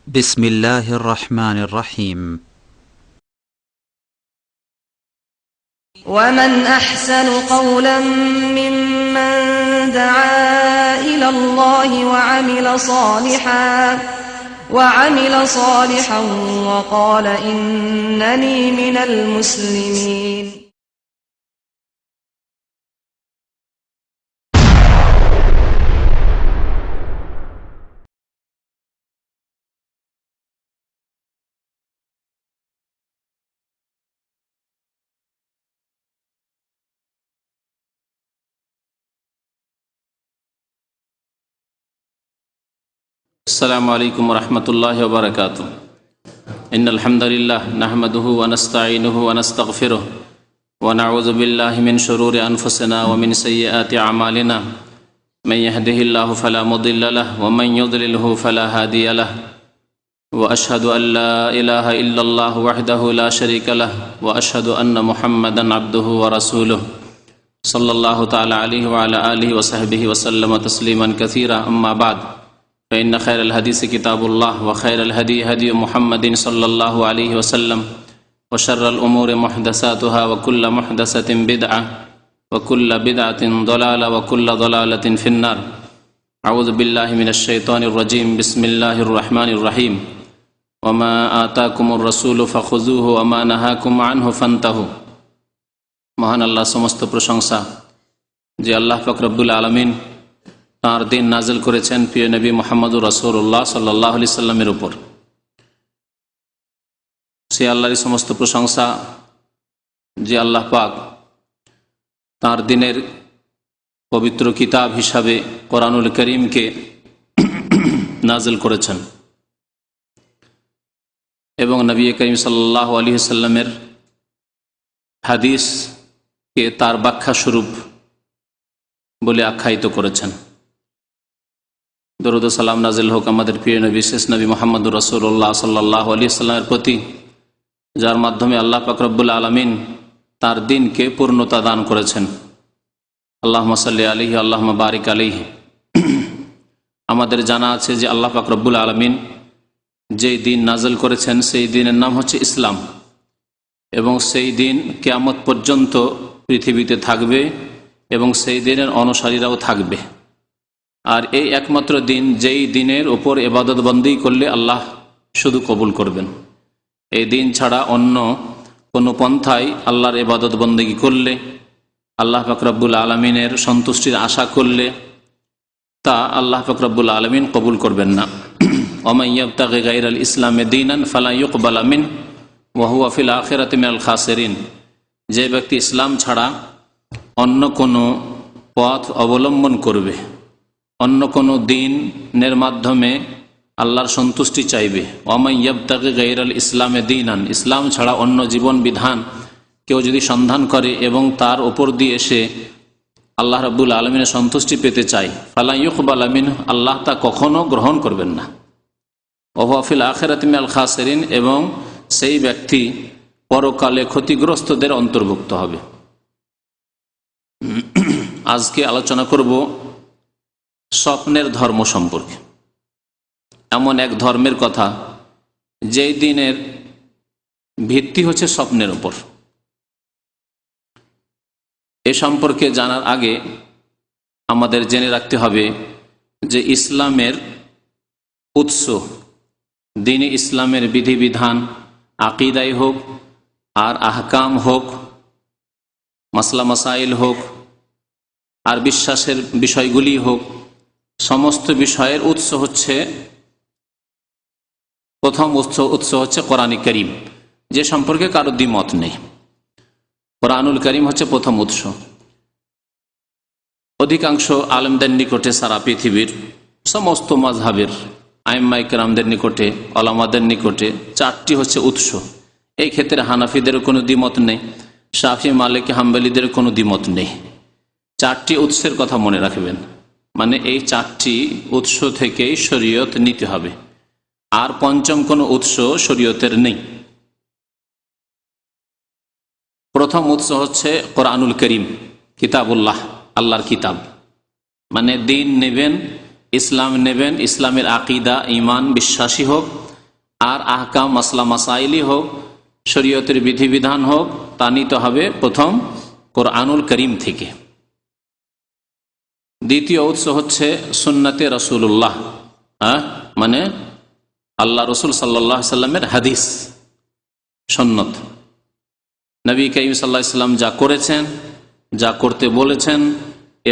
بسم الله الرحمن الرحيم. ومن أحسن قولا ممن دعا إلى الله وعمل صالحا وقال إنني من المسلمين. السلام عليكم ورحمة الله وبركاته. إن الحمد لله نحمده ونستعينه ونستغفره ونعوذ بالله من شرور أنفسنا ومن سيئات أعمالنا من يهده الله فلا مضل له ومن يضلله فلا هادي له وأشهد أن لا إله إلا الله وحده لا شريك له وأشهد أن محمدا عبده ورسوله صلى الله تعالى عليه وعلى آله وصحبه وسلم تسليما كثيرا. أما بعد فإن خير الحديث كتاب الله وخير الهدي هدي محمد صلى الله عليه وسلم وشر الأمور محدثاتها وكل محدثة بدعة وكل بدعة ضلالة وكل ضلالة في النار. أعوذ بالله من الشيطان الرجيم. بسم الله الرحمن الرحيم. وما آتاكم الرسول فخذوه وما نهاكم عنه فانتهوا. মহান আল্লাহ সমস্ত প্রশংসা যে আল্লাহ পাক রব্বুল আলামিন তাঁর দিন নাজিল করেছেন প্রিয় নবী মুহাম্মদুর রাসূলুল্লাহ সাল্লাল্লাহু আলাইহি সাল্লামের উপর। সে আল্লাহরই সমস্ত প্রশংসা যে আল্লাহ পাক তাঁর দিনের পবিত্র কিতাব হিসাবে কোরআনুল করিমকে নাজিল করেছেন এবং নবী করিম সাল্লাল্লাহু আলাইহি সাল্লামের হাদিসকে তার ব্যাখ্যা স্বরূপ বলে আখ্যায়িত করেছেন। দরুদ ও সালাম নাজিল হোক আমাদের প্রিয় নবী শেষ নবী মুহাম্মদুর রাসূলুল্লাহ সাল্লাল্লাহু আলাইহি সাল্লামের প্রতি, যার মাধ্যমে আল্লাহ পাক রব্বুল আলামিন তার দ্বীনকে পূর্ণতা দান করেছেন। আল্লাহুম্মা সাল্লি আলাইহি আল্লাহুম্মা বারিক আলাইহি। আমাদের জানা আছে যে আল্লাহ পাক রব্বুল আলামিন যেই দিন নাজিল করেছেন সেই দিনের নাম হচ্ছে ইসলাম এবং সেই দিন কিয়ামত পর্যন্ত পৃথিবীতে থাকবে এবং সেই দিনের অনুসারীরাও থাকবে। আর এই একমাত্র দিন যেই দিনের উপর ইবাদত বন্দেগী করলে আল্লাহ শুধু কবুল করবেন। এই দিন ছাড়া অন্য কোনো পন্থায় আল্লাহর ইবাদত বন্দেগী করলে, আল্লাহ পাক রব্বুল আলামিনের সন্তুষ্টির আশা করলে তা আল্লাহ পাক রব্বুল আলামিন কবুল করবেন না। ওমান ইয়াবতাগি গায়রাল ইসলামি দীনান ফালা ইউকবালা মিনহু ওয়া হুয়া ফিল আখিরাতি মিনাল খাসিরিন। যে ব্যক্তি ইসলাম ছাড়া অন্য কোনো পথ অবলম্বন করবে, অন্য কোনো দ্বীনের মাধ্যমে আল্লাহর সন্তুষ্টি চাইবে, ওয়ামান ইয়াবতাগি গায়রাল ইসলামি দীনান, ইসলাম ছাড়া অন্য জীবন বিধান কেউ যদি সন্ধান করে এবং তার উপর দিয়ে সে আল্লাহ রাব্বুল আলামিনের সন্তুষ্টি পেতে চায়, ফালা ইউকবালা মিনহু, আল্লাহ তা কখনো গ্রহণ করবেন না। ওয়া হুয়া ফিল আখিরাতি মিনাল খাসিরিন, এবং সেই ব্যক্তি পরকালে ক্ষতিগ্রস্তদের অন্তর্ভুক্ত হবে। আজকে আলোচনা করব স্বপ্নের ধর্ম সম্পর্কে। এমন এক ধর্মের কথা যেই দিনের ভিত্তি হচ্ছে স্বপ্নের উপর। এ সম্পর্কে জানার আগে আমাদের জেনে রাখতে হবে যে ইসলামের উৎস, দ্বীনে ইসলামের বিধিবিধান, আকিদাই হোক আর আহকাম হোক, মাসলা মাসাইল হোক আর বিশ্বাসের বিষয়গুলি হোক, সমস্ত বিষয়ের উৎস হচ্ছে, প্রথম উৎস হচ্ছে কোরআনে কারীম, যে সম্পর্কে কারো দ্বিমত নেই। কোরআনুল কারীম হচ্ছে প্রথম উৎস। অধিকাংশ আলেমদের নিকটে সারা পৃথিবীর সমস্ত মাযহাবের আইম্মায়ে কেরামদের নিকটে, ওলামাদের নিকটে চারটি হচ্ছে উৎস। এই ক্ষেত্রে হানাফিদেরও কোনো দ্বিমত নেই, শাফি মালিকি হাম্বলীদের কোনো দ্বিমত নেই। চারটি উৎসের কথা মনে রাখবেন, মানে এই চারটি উৎস থেকেই শরীয়ত নিতে হবে, আর পঞ্চম কোনো উৎস শরীয়তের নেই। প্রথম উৎস হচ্ছে কোরআনুল করিম, কিতাবুল্লাহ, আল্লাহর কিতাব। মানে দ্বীন নেবেন, ইসলাম নেবেন, ইসলামের আকিদা, ঈমান, বিশ্বাসী হোক, আর আহকাম মাসলা মাসাইলি হোক, শরীয়তের বিধিবিধান হোক, তা নিতে হবে প্রথম কোরআনুল করিম থেকে। দ্বিতীয় উৎস হচ্ছে সুন্নতে রাসূলুল্লাহ, মানে আল্লাহ রসুল সাল্লাল্লাহু আলাইহি সাল্লামের হাদিস, সুন্নত। নবী করিম সাল্লাল্লাহু আলাইহি সাল্লাম যা করেছেন, যা করতে বলেছেন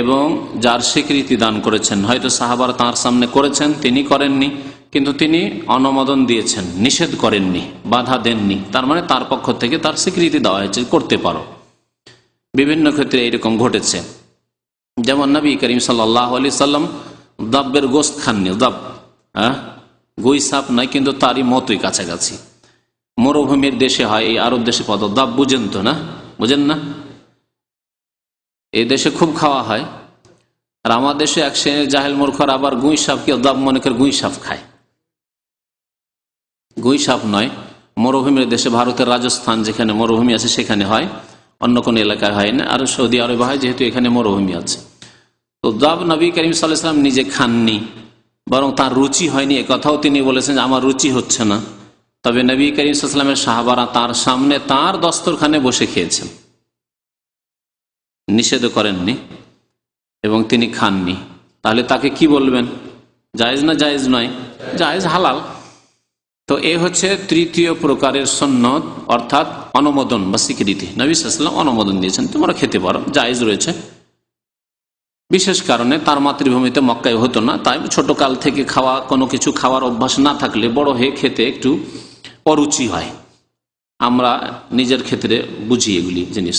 এবং যার স্বীকৃতি দান করেছেন, হয়তো সাহাবারা তাঁর সামনে করেছেন, তিনি করেননি, কিন্তু তিনি অনুমোদন দিয়েছেন, নিষেধ করেননি, বাধা দেননি, তার মানে তার পক্ষ থেকে তার স্বীকৃতি দেওয়া হয়েছে, করতে পারো। বিভিন্ন ক্ষেত্রে এইরকম ঘটেছে। যেমন নবী করিম সাল্লাল্লাহু আলাইহি সাল্লাম দাব্বের গোশত খাননি। দাব গুই সাপ নাই, কিন্তু তারই মতোই কাছাকাছি। মরুভূমির দেশে হয়, এই আরব দেশে পাওয়া দাব, বুঝেন তো না? বুঝেন না? এই দেশে খুব খাওয়া হয়। আর আমার দেশে এক শ্রেণীর জাহেল মূর্খরা আবার গুই সাপকে দাব মনে করে গুই সাপ খায়। গুই সাপ নয়, মরুভূমির দেশে, ভারতের রাজস্থান যেখানে মরুভূমি আছে সেখানে হয়, অন্য কোনো এলাকায় হয় না। আর সৌদি আরবে হয়, যেহেতু এখানে মরুভূমি আছে। তো দাব নবী করিম সাল্লাল্লাহু আলাইহি সাল্লাম নিজে খাননি, বরং তার রুচি হয়নি, একথাও তিনি বলেছেন যে আমার রুচি হচ্ছে না। তবে নবী করিম সাল্লাল্লাহু আলাইহি সাল্লামের সাহাবারা তার সামনে তার দস্তরখানে বসে খেয়েছেন, নিষেধ করেননি এবং তিনি খাননি। তাহলে তাকে কি বলবেন? জায়েজ না জায়েজ নয়? জায়েজ, হালাল। তো এ হচ্ছে তৃতীয় প্রকারের সুন্নত, অর্থাৎ অনুমোদন বা স্বীকৃতি। নবী সাল্লাল্লাহু আলাইহি ওয়াসাল্লাম অনুমোদন দিয়েছেন, তোমরা খেতে পারো, জায়েজ রয়েছে। বিশেষ কারণে তার মাতৃভূমিতে মক্কায় হতো না, তাই ছোট কাল থেকে কোনো কিছু খাওয়ার অভ্যাস না থাকলে বড় হয়ে খেতে একটু অরুচি হয়। আমরা নিজের ক্ষেত্রে বুঝি এগুলি জিনিস,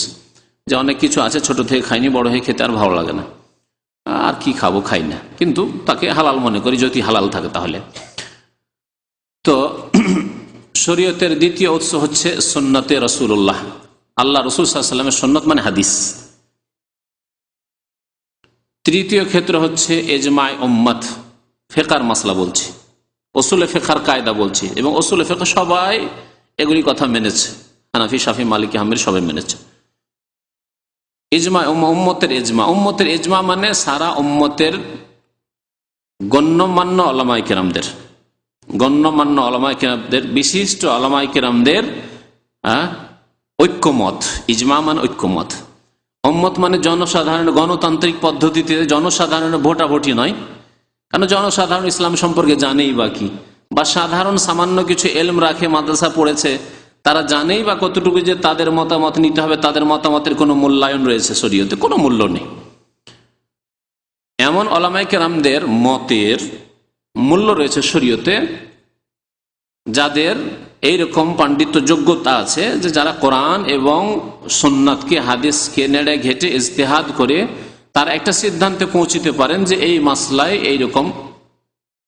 যে অনেক কিছু আছে ছোট থেকে খাইনি, বড় হয়ে খেতে আর ভালো লাগে না, আর কি খাবো, খাই না, কিন্তু তাকে হালাল মনে করি, যদি হালাল থাকে তাহলে। তো শরীয়তের দ্বিতীয় উৎস হচ্ছে সুন্নতে রাসূলুল্লাহ, আল্লাহ রসুল সাল্লাল্লাহু আলাইহি ওয়াসাল্লামের সুন্নত মানে হাদিস। তৃতীয় ক্ষেত্র হচ্ছে ইজমায় উম্মত, ফিকহের মাসলা বলছি, উসুলে ফিকহের কায়দা বলছি, এবং উসুলে ফিকহ সবাই এগুলি কথা মেনেছে, হানাফি, শাফি, মালিকি, হাম্বলি সবাই মেনেছে। ইজমা, উম্মতের ইজমা, উম্মতের ইজমা মানে সারা উম্মতের গণ্যমান্য উলামায়ে কেরামদের, গণ্যমান্য উলামায়ে কেরামদের, বিশিষ্ট উলামায়ে কেরামদের ঐক্যমত। ইজমা মানে ঐক্যমত। উম্মত মানে জনসাধারণ, গণতান্ত্রিক পদ্ধতিতে জনসাধারণের ভোটাভুটি নয়, কারণ জনসাধারণ ইসলাম সম্পর্কে জানেই বা কি, বা সাধারণ সামান্য কিছু এলম রাখে, মাদ্রাসা পড়েছে, তারা জানেই বা কতটুকু যে তাদের মতামত নিতে হবে, তাদের মতামতের কোনো মূল্যায়ন রয়েছে শরীয়তে? কোনো মূল্য নেই। এমন উলামায়ে কেরামদের মতের মূল্য রয়েছে শরীয়তে, যাদের এইরকম পাণ্ডিত্য যোগ্যতা আছে, যে যারা কোরআন এবং সুন্নাতকে, হাদিসকে নেড়ে ঘেটে ইজতিহাদ করে তারা একটা সিদ্ধান্তে পৌঁছিতে পারেন যে এই মাসলায় এইরকম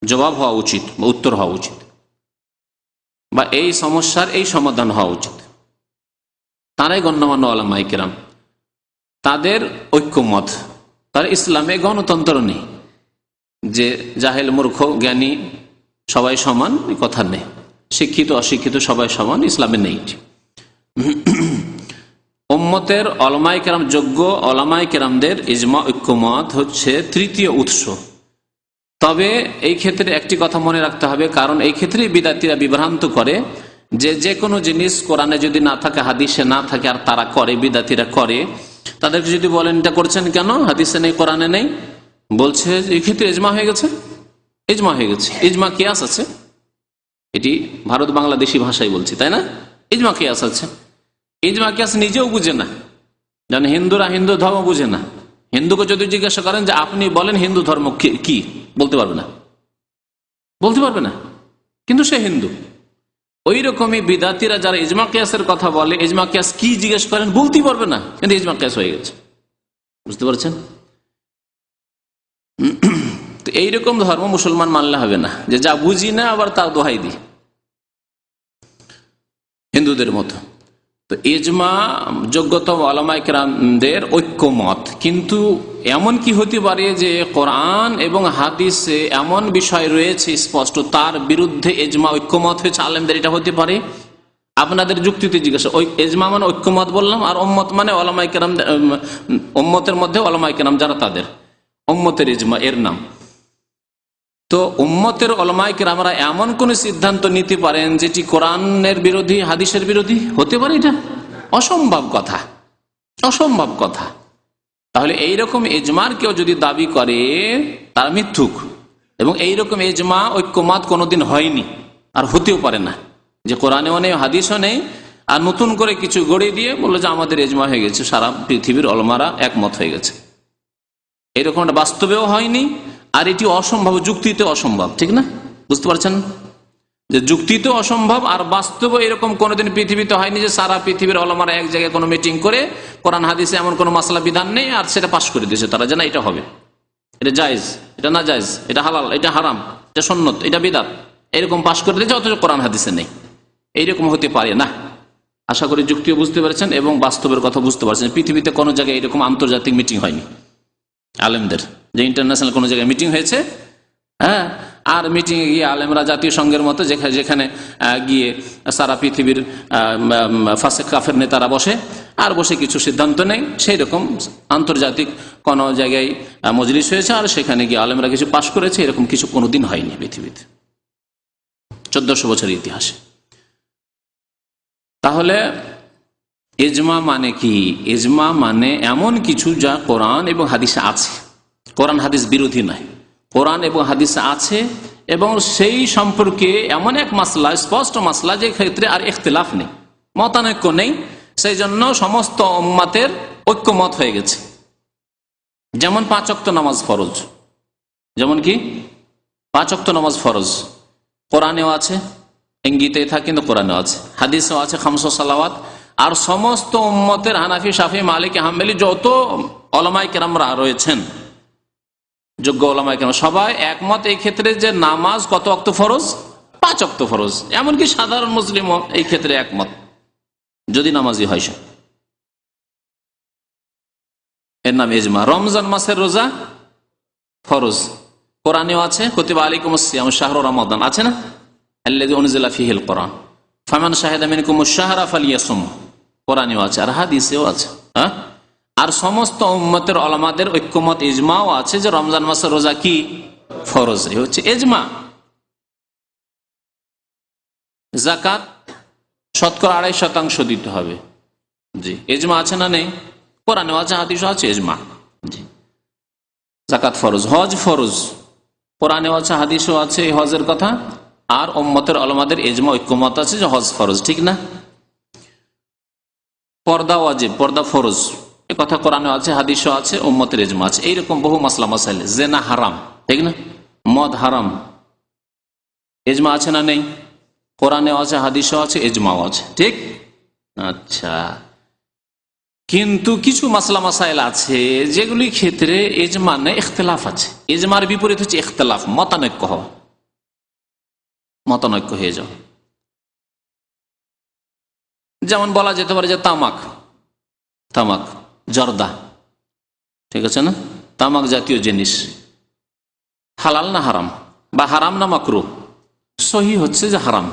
জবাব হওয়া উচিত বা উত্তর হওয়া উচিত, বা এই সমস্যার এই সমাধান হওয়া উচিত। তারাই গণ্যমান্য উলামায়ে কেরাম, তাদের ঐক্যমত। তার ইসলামে গণতন্ত্র নেই, যে জাহেল মূর্খ জ্ঞানী সবাই সমান, এই কথা নেই। শিক্ষিত অশিক্ষিত সবাই সমান, ইসলামে নেই। উম্মতের উলামায়ে কেরাম, যোগ্য উলামায়ে কেরামদের ইজমা, ঐক্যমত হচ্ছে তৃতীয় উৎস। তবে এই ক্ষেত্রে একটি কথা মনে রাখতে হবে, কারণ এই ক্ষেত্রে বিদাতীরা বিভ্রান্ত করে যে কোনো জিনিস কোরআনে যদি না থাকে, হাদিসে না থাকে, আর তারা করে, বিদাতীরা করে, তাদেরকে যদি বলেন এটা করছেন কেন, হাদিসে নেই, কোরআনে নেই, বলছে এই ক্ষেত্রে ইজমা হয়ে গেছে। ইজমা হয়ে গেছে, ইজমা কিয়াস আছে, এটি ভারত বাংলাদেশি ভাষায় বলছি, তাই না? ইজমা কিয়াস আছে। ইজমা কিয়াস নিজেও বুঝে না, যেন হিন্দুরা হিন্দু ধর্ম বুঝে না। হিন্দুকে যদি জিজ্ঞাসা করেন যে আপনি বলেন হিন্দু ধর্ম কি, বলতে পারবে না, বলতে পারবে না, কিন্তু সে হিন্দু। ওই রকমই বিদাতীরা যারা ইজমা কিয়াসের কথা বলে, ইজমা কিয়াস কি জিজ্ঞেস করেন, বলতেই পারবে না, কিন্তু ইজমা কিয়াস হয়ে গেছে। বুঝতে পারছেন? তো এইরকম ধর্ম মুসলমান মানলে হবে না, যে যা বুঝি না আবার তা দোহাই দিই, হিন্দুদের মতো। তো ইজমা যোগ্যতা উলামায়ে কেরামদের ঐক্যমত, কিন্তু এমন কি হতে পারে যে কোরআন এবং হাদিসে এমন বিষয় রয়েছে স্পষ্ট, তার বিরুদ্ধে ইজমা ঐক্যমত হয়েছে আলেমদের? এটা হতে পারে? আপনাদের যুক্তিতে জিজ্ঞাসা। ইজমা মানে ঐক্যমত বললাম, আর উম্মত মানে উলামায়ে কেরাম, উম্মতের মধ্যে উলামায়ে কেরাম যারা, তাদের উম্মতের ইজমা এর নাম। তো উম্মতের উলামায়ে কেরামরা এমন কোন সিদ্ধান্ত নিতে পারেন যেটি কোরআনের বিরোধী, হাদিসের বিরোধী হতে পারে? এটা অসম্ভব কথা, অসম্ভব কথা। তাহলে এইরকম এজমার কেউ যদি দাবি করে তারা মিথ্যুক, এবং এইরকম এজমা ঐক্যমত কোনোদিন হয়নি আর হতেও পারে না, যে কোরআনেও নেই হাদিসও নেই আর নতুন করে কিছু গড়ে দিয়ে বললো যে আমাদের এজমা হয়ে গেছে, সারা পৃথিবীর উলামারা একমত হয়ে গেছে। এরকম বাস্তবেও হয়নি, আর এটি অসম্ভব, যুক্তিতে অসম্ভব, ঠিক না? বুঝতে পারছেন যে যুক্তিতে অসম্ভব, আর বাস্তবে এরকম কোনোদিন পৃথিবীতে হয়নি যে সারা পৃথিবীর উলামারা এক জায়গায় কোনো মিটিং করে কোরআন হাদিসে এমন কোনো মাসলা বিধান নেই আর সেটা পাশ করে দিয়েছে তারা, যে না এটা হবে, এটা জায়েজ, এটা না জায়েজ, এটা হালাল, এটা হারাম, এটা সুন্নত, এটা বিদআত, এরকম পাশ করে দিয়েছে, অথচ কোরআন হাদিসে নেই। এইরকম হতে পারে না। আশা করি যুক্তিও বুঝতে পারছেন এবং বাস্তবের কথা বুঝতে পারছেন। পৃথিবীতে কোনো জায়গায় এরকম আন্তর্জাতিক মিটিং হয়নি আলেমদের, যে ইন্টারন্যাশনাল কোনো জায়গায় মিটিং হয়েছে, হ্যাঁ, আর মিটিংয়ে গিয়ে আলেমরা জাতীয় সংঘের মতো যেখানে গিয়ে সারা পৃথিবীর ফাসেক কাফের নেতারা বসে আর বসে কিছু সিদ্ধান্ত নেই, সেই রকম আন্তর্জাতিক কোনো জায়গায় মজলিস হয়েছে আর সেখানে গিয়ে আলেমরা কিছু পাশ করেছে, এরকম কিছু কোনোদিন হয়নি পৃথিবীতে 1400 বছরের ইতিহাসে। তাহলে ইজমা মানে কি? ইজমা মানে এমন কিছু যা কোরআন এবং হাদিসে আছে, কোরআন হাদিস বিরোধী নয়, কোরআন এবং হাদিসে আছে, এবং সেই সম্পর্কে এমন এক মাসলা, স্পষ্ট মাসলা, যে ক্ষেত্রে আর ইখতিলাফ নেই, মতানৈক্য নেই, সেই জন্য সমস্ত উম্মতের ঐক্যমত হয়ে গেছে। যেমন 5 ওয়াক্ত নামাজ ফরজ, যেমন কি 5 ওয়াক্ত নামাজ ফরজ, কোরআনেও আছে, ইঙ্গিতে থাকে কিন্তু কোরআনেও আছে, হাদিসেও আছে 5 সালাওয়াত। আর সমস্ত উম্মতের হানাফি, শাফি, মালিকি, হাম্বলি যত উলামায়ে কেরামরা রয়েছেন, যোগ্য উলামায়ে কেরাম, সবাই একমত এই ক্ষেত্রে যে নামাজ কত ওয়াক্ত ফরজ? 5 ওয়াক্ত ফরজ। এমনকি সাধারণ মুসলিমও এই ক্ষেত্রে একমত, যদি নামাজি হয় সে, এর নাম ইজমা। রমজান মাসের রোজা ফরজ, কোরআনেও আছে, কুতিবা আলাইকুমুস সিয়ামু শাহরু রমাদান, আছে না? আল্লাযী উনজিলা ফীহিল কোরআন ফামান শাহিদা মিনকুমুশ শাহরা ফালিয়াসুম, কোরআনেও আছে আর হাদিসেও আছে। হ্যাঁ, আর সমস্ত উম্মতের উলামাদের ঐক্যমত, ইজমাও আছে যে রমজান মাসের রোজা কি ফরজ, এই হচ্ছে ইজমা। যাকাত শতকরা 2.5% দিতে হবে, জি, ইজমা আছে না নেই? কোরআনেও আছে, হাদিসেও আছে, ইজমা, জি, যাকাত ফরজ। হজ ফরজ, কোরআনেও আছে, হাদিসেও আছে এই হজের কথা, আর উম্মতের উলামাদের ইজমা, ঐক্যমত আছে যে হজ ফরজ, ঠিক না? পর্দা ওয়াজিব, পর্দা ফরজ, এ কথা কোরআনেও আছে, হাদিসেও আছে, উম্মতের ইজমা আছে। এইরকম বহু মাসলা মাসাইল। জেনা হারাম, ঠিক না? মদ হারাম, ইজমা আছে না নেই? কোরআনেও আছে, হাদিসেও আছে, ইজমাও আছে, ঠিক? আচ্ছা, কিন্তু কিছু মাসলা মাসাইল আছে যেগুলির ক্ষেত্রে ইজমা নেই, ইখতিলাফ আছে। ইজমার বিপরীত হচ্ছে ইখতিলাফ, মতানৈক্য হওয়া, মতানৈক্য হয়ে যাও। যেমন বলা যেতে পারে যে তামাক, তামাক জর্দা, ঠিক আছে না? তামাক জাতীয় জিনিস হালাল না হারাম, বা হারাম না মাকরুহ? সহি হচ্ছে যে হারাম।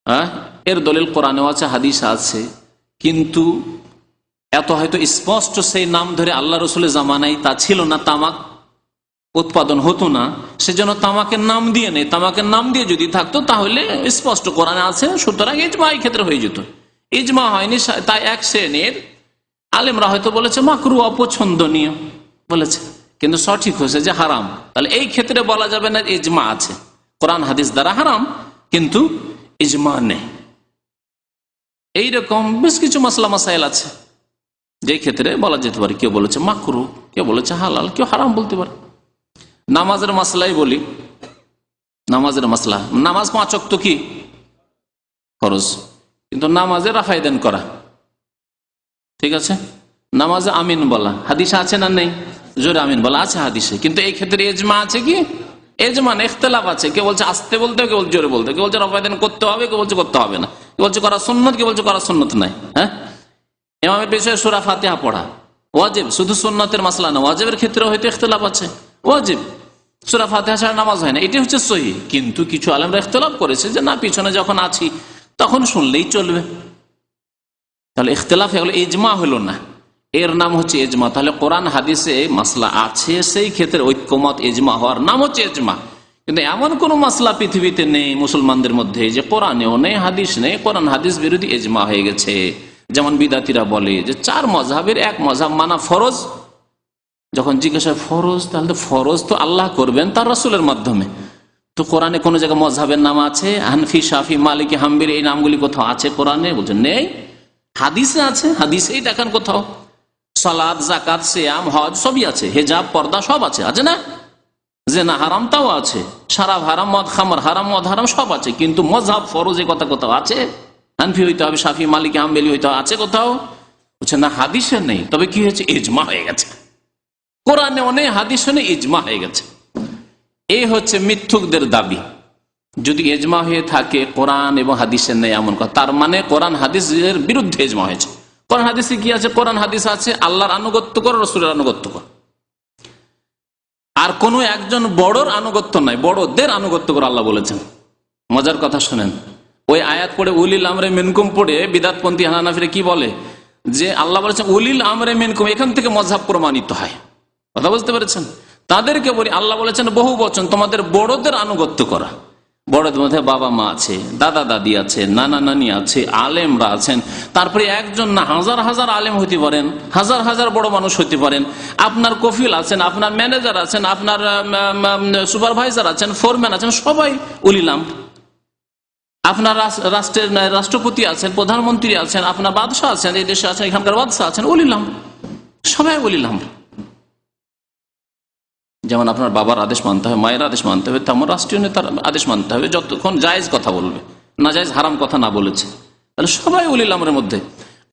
হ্যাঁ, এর দলিল কোরআনেও আছে, হাদিস আছে, কিন্তু এত হয়তো স্পষ্ট সেই নাম ধরে আল্লাহ রসুলের জামানায় তা ছিল না, তামাক উৎপাদন হতো না, সেজন্য তামাকের নাম দিয়ে নেই। তামাকের নাম দিয়ে যদি থাকতো তাহলে স্পষ্ট কোরআনে আছে, সুতরাং ইজমা এই ক্ষেত্রে হয়ে যেত। ইজমা হয়নি, তাই এক শ্রেণীর আলেমরা হয়তো বলেছে মাকরুহ, অপছন্দনীয় বলেছে, কিন্তু সঠিক হয়েছে যে হারাম। তাহলে এই ক্ষেত্রে বলা যাবে না ইজমা আছে, কোরআন হাদিস দ্বারা হারাম কিন্তু ইজমা নেই। এইরকম বেশ কিছু মাসলা মাসাইল আছে যে ক্ষেত্রে বলা যেতে পারে কেউ বলেছে মাকরুহ, কেউ বলেছে হালাল, কেউ হারাম বলতে পারে। নামাজের মাসলাই বলি, নামাজের মাসলা, নামাজ 5 ওয়াক্ত কি ফরজ, কিন্তু নামাজে রাফায়দান করা, ঠিক আছে? নামাজে আমিন বলা, হাদিসে আছে না নেই? জোরে আমিন বলা আছে হাদিসে, কিন্তু এই ক্ষেত্রে ইজমা আছে কি? ইজমা না, ইখতিলাফ আছে। কেউ বলছে আসতে বলতে হবে, কেউ বলছে জোরে বলতে, কেউ বলছে রাফায়দান করতে হবে, কেউ বলছে করতে হবে না, কেউ বলছে করা সুন্নত, কেউ বলছে করা সুন্নত নাই। হ্যাঁ, ইমামের বিষয়ে সূরা ফাতিহা পড়া ওয়াজিব, শুধু সুন্নতের মাসলা না, ওয়াজিবের ক্ষেত্রে হয়তো ইখতিলাফ আছে। ওয়াজিব সূরা ফাতিহা ছাড়া নামাজ হয় না, এটি হচ্ছে সহিহ। কিন্তু কিছু আলেমরা ইখতিলাফ করেছে যে না, পিছনে যখন আছি তখন শুনলেই চলবে। তাহলে ইখতিলাফ হলো, ইজমা হলো না। এর নাম হচ্ছে এজমা। তাহলে কোরআন হাদিসে মাসলা আছে, সেই ক্ষেত্রে ঐক্যমত এজমা হওয়ার নাম হচ্ছে এজমা। কিন্তু এমন কোন মাসলা পৃথিবীতে নেই মুসলমানদের মধ্যে যে কোরআনেও নেই, হাদিস নেই, কোরআন হাদিস বিরোধী এজমা হয়ে গেছে। যেমন বিদাতিরা বলে যে 4 মযহাবের এক মযহাব মানা ফরজ। যখন জিজ্ঞাসা ফরজ, তাহলে তো ফরজ তো আল্লাহ করবেন তার রাসূলের মাধ্যমে। তো কোরআনে কোন জায়গায় মযহাবের নাম আছে? হানফি, শাফি, মালিকি, হাম্বলি এই নামগুলি কোথাও আছে কোরআনে? বলছেন নেই। হাদিসে আছে, হাদিসেই দেখান কোথাও। সালাত, যাকাত, সিয়াম, হজ সবই আছে, হিজাব, পর্দা সব আছে, আছে না? জেনা হারাম তাও আছে, শরাব হারাম, মদ খামর হারাম, মদ হারাম সব আছে। কিন্তু মযহাব ফরজ কথা কোথাও আছে? হানফি হইতে হবে, শাফি, মালিকি, হাম্বলি হইতে হবে, আছে কোথাও? বলছে না, হাদিসে নেই। তবে কি হয়েছে? ইজমা হয়ে গেছে। কোরআনেও নেই, হাদিসে নেই, ইজমা হয়ে গেছে। এই হচ্ছে মিথ্যুকদের দাবি। যদি ইজমা হয়ে থাকে কোরআন এবং হাদিসের নেই এমন কথা, তার মানে কোরআন হাদিসের বিরুদ্ধে ইজমা হয়েছে। কোরআন হাদিসে কি আছে? কোরআন হাদিস আছে আল্লাহর আনুগত্য করো, রাসূলের আনুগত্য করো। আর কোন একজন বড়র আনুগত্য নাই, বড়দের আনুগত্য করে আল্লাহ বলেছেন। মজার কথা শুনেন, ওই আয়াত পড়ে উলিল আমরে মিনকুম পড়ে বিদাতপন্থী হানাফিরা কি বলে যে আল্লাহ বলেছেন উলিল আমরে মিনকুম, এখান থেকে মযহাব প্রমাণিত হয়। কথা বুঝতে পেরেছেন? তাদেরকে বলি আল্লাহ বলেছেন বহু বচন, তোমাদের বড়দের আনুগত্য করা। বড়দের মধ্যে বাবা মা আছে, দাদা দাদি আছে, নানা নানি আছে, আলেমরা আছেন। তারপরে একজন না, হাজার হাজার আলেম হইতে পারেন, হাজার হাজার বড় মানুষ হইতে পারেন। আপনার কফিল আছেন, আপনার ম্যানেজার আছেন, আপনার সুপারভাইজার আছেন, ফোরম্যান আছেন, সবাই উলিলাম। আপনার রাষ্ট্রের রাষ্ট্রপতি আছেন, প্রধানমন্ত্রী আছেন, আপনার বাদশাহ আছেন, এই দেশে আছেন, এখানকার বাদশাহ আছেন, উলিলাম, সবাই উলিলাম। যেমন আপনার বাবার আদেশ মানতে হবে, মায়ের আদেশ মানতে হবে, তেমন রাষ্ট্রীয় নেতার আদেশ মানতে হবে, যতক্ষণ জায়েজ কথা বলবে, না জায়েজ হারাম কথা না বলেছে। তাহলে সবাই উলিল আমরের মধ্যে।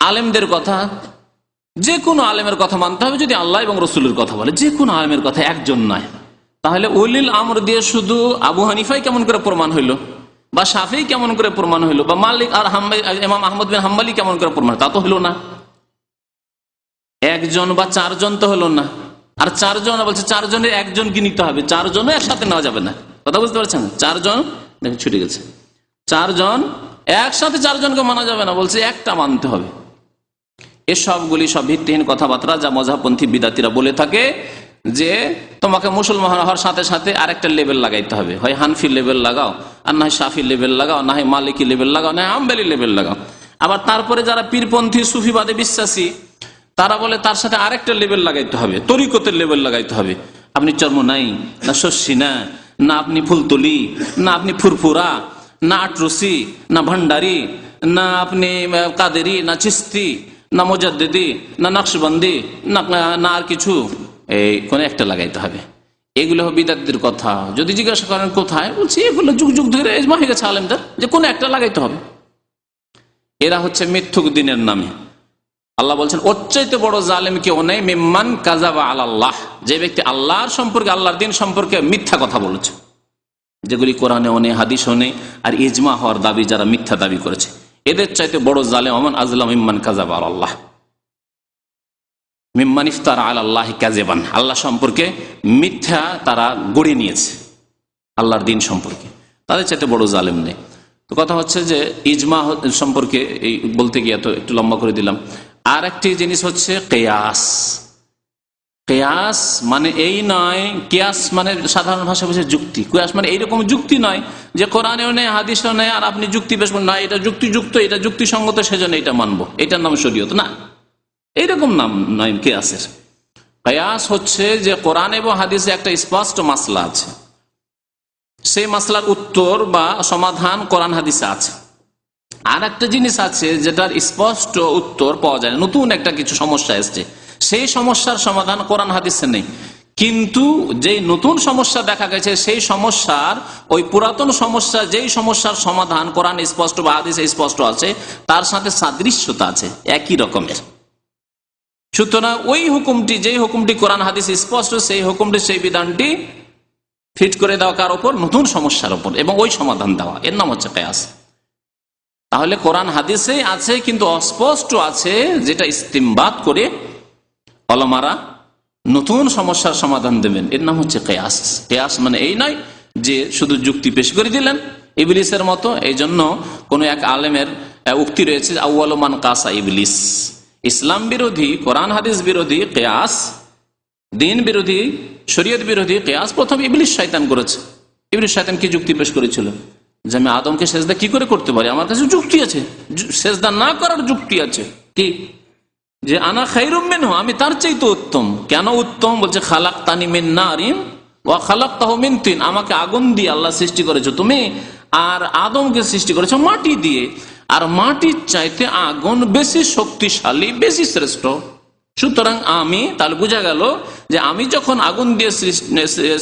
আলেমদের কথা, যে কোনো আলেমের কথা মানতে হবে যদি আল্লাহ এবং রসুলের কথা বলে, যে কোনো আলেমের কথা, একজন নয়। তাহলে উলিল আমর দিয়ে শুধু আবু হানিফাই কেমন করে প্রমাণ হইল, বা শাফি কেমন করে প্রমাণ হইল, বা মালিক আর ইমাম আহমদ বিন হাম্বলি কেমন করে প্রমাণ, তা তো হইল না। একজন বা 4 জন তো হলো না। আর 4 জন বলছে 4 জনের একজনকে নিতে হবে, 4 জনও একসাথে নেওয়া যাবে না। কথা বুঝতে পারছেন? 4 জন দেখেন ছুটে গেছে, 4 জন একসাথে 4 জনকে মানা যাবে না, বলছে একটা মানতে হবে। এসবগুলি সব ভিত্তিহীন কথাবার্তা যা মযহাবপন্থী বিদাতিরা বলে থাকে যে তোমাকে মুসলমান হওয়ার সাথে সাথে আরেকটা লেভেল লাগাইতে হবে, হয় হানফি লেভেল লাগাও, আর না হয় শাফি লেভেল লাগাও, না হয় মালিকি লেভেল লাগাও, না হয় হাম্বলি লেভেল লাগাও। আবার তারপরে যারা পীরপন্থী সুফিবাদে বিশ্বাসী তারা বলে তার সাথে আরেকটা লেভেল লাগাইতে হবে, তরিকতের লেভেল লাগাইতে হবে। আপনি চর্ম নাই, না শস্যি না, না আপনি ফুলতলি, না আপনি ফুরফুরা, না আটরসি, না ভান্ডারি, না আপনি কাদেরি, না চিস্তি, না মুজাদ্দিদি, না নকশবন্দি, না আর কিছু, এই কোন একটা লাগাইতে হবে। এগুলো বিদাতদের কথা। যদি জিজ্ঞাসা করেন কোথায়, বলছি এগুলো যুগ যুগ ধরে ইজমা হয়ে গেছে আলেমদের যে কোন একটা লাগাইতে হবে। এরা হচ্ছে মিথ্যুক দিনের নামে। আল্লাহ বলছেন ওর চাইতে বড় জালেম কেউ নেই মিম্মান কাযাবা আলাল্লাহ, যে ব্যক্তি আল্লাহর সম্পর্কে, আল্লাহর দিন সম্পর্কে মিথ্যা কথা বলেছে, যেগুলি কোরআনেও নেই, হাদিসেও নেই, আর ইজমা হওয়ার দাবি যারা মিথ্যা দাবি করেছে, এদের চাইতে বড় জালেম ওমান আযলাম মিম্মান কাযাবা আলাল্লাহ মিম্মান ইফতারা আলাল্লাহি কাযিবান, আল্লাহ সম্পর্কে মিথ্যা তারা গড়ে নিয়েছে আল্লাহর দিন সম্পর্কে, তাদের চাইতে বড় জালেম নেই। তো কথা হচ্ছে যে ইজমা সম্পর্কে এই বলতে গিয়ে তো একটু লম্বা করে দিলাম। আর একটি জিনিস হচ্ছে কিয়াস। কিয়াস মানে এই নয়, কিয়াস মানে সাধারণ ভাষা বলছে যুক্তি। কিয়াস মানে এইরকম যুক্তি নয় যে কোরআনেও নেই, হাদিসেও নেই, আর আপনি যুক্তি পেশ করেন, না এটা যুক্তিযুক্ত, এটা যুক্তিসঙ্গত, সেজন্য এটা মানবো, এটার নাম শরীয়ত না, এইরকম নাম নয় কিয়াসের। কিয়াস হচ্ছে যে কোরআন এবং হাদিসে একটা স্পষ্ট মাসলা আছে, সেই মাসলার উত্তর বা সমাধান কোরআন হাদিসে আছে। আর একটা জিনিস আছে যেটার স্পষ্ট উত্তর পাওয়া যায় না, নতুন একটা কিছু সমস্যা এসছে, সেই সমস্যার সমাধান কোরআন হাদিসে নেই। কিন্তু যেই নতুন সমস্যা দেখা গেছে সেই সমস্যার, ওই পুরাতন সমস্যা, যেই সমস্যার সমাধান কোরআন স্পষ্ট বা হাদিসে স্পষ্ট আছে, তার সাথে সাদৃশ্যতা আছে, একই রকমের। সুতরাং ওই হুকুমটি, যেই হুকুমটি কোরআন হাদিসে স্পষ্ট, সেই হুকুমটি, সেই বিধানটি ফিট করে দেওয়া কার ওপর? নতুন সমস্যার ওপর, এবং ওই সমাধান দেওয়া, এর নাম হচ্ছে কিয়াস। তাহলে কোরআন হাদিসে আছে কিন্তু অস্পষ্ট আছে, যেটা ইস্তিমবাত করে ওলামারা নতুন সমস্যার সমাধান দেবেন, এর নাম হচ্ছে কিয়াস। কিয়াস মানে এই নয় যে শুধু যুক্তি পেশ করে দিলেন ইবলিসের মতো। এই জন্য কোন এক আলেমের উক্তি রয়েছে আউয়ালু মান কাসা ইবলিস, ইসলাম বিরোধী, কোরআন হাদিস বিরোধী কিয়াস, দিন বিরোধী, শরীয়ত বিরোধী কিয়াস প্রথম ইবলিস শয়তান করেছে। ইবলিস শয়তান কি যুক্তি পেশ করেছিল? যে আমি আদমকে সেজদা কি করে করতে পারি, আমার কাছে যুক্তি আছে, সেজদা না করার যুক্তি আছে। কি? যে আনা খায়রুম মিনহু, আমি তার চাইতে উত্তম। কেন উত্তম? বলছে খালাকতানি মিন নারিন ওয়া খালাকতাহু মিন তিন, আমাকে আগুন দিয়ে আল্লাহ সৃষ্টি করেছো তুমি, আর আদমকে সৃষ্টি করেছো মাটি দিয়ে, আর মাটির চাইতে আগুন বেশি শক্তিশালী, বেশি শ্রেষ্ঠ। সুতরাং আমি, তাহলে বোঝা গেল যে আমি যখন আগুন দিয়ে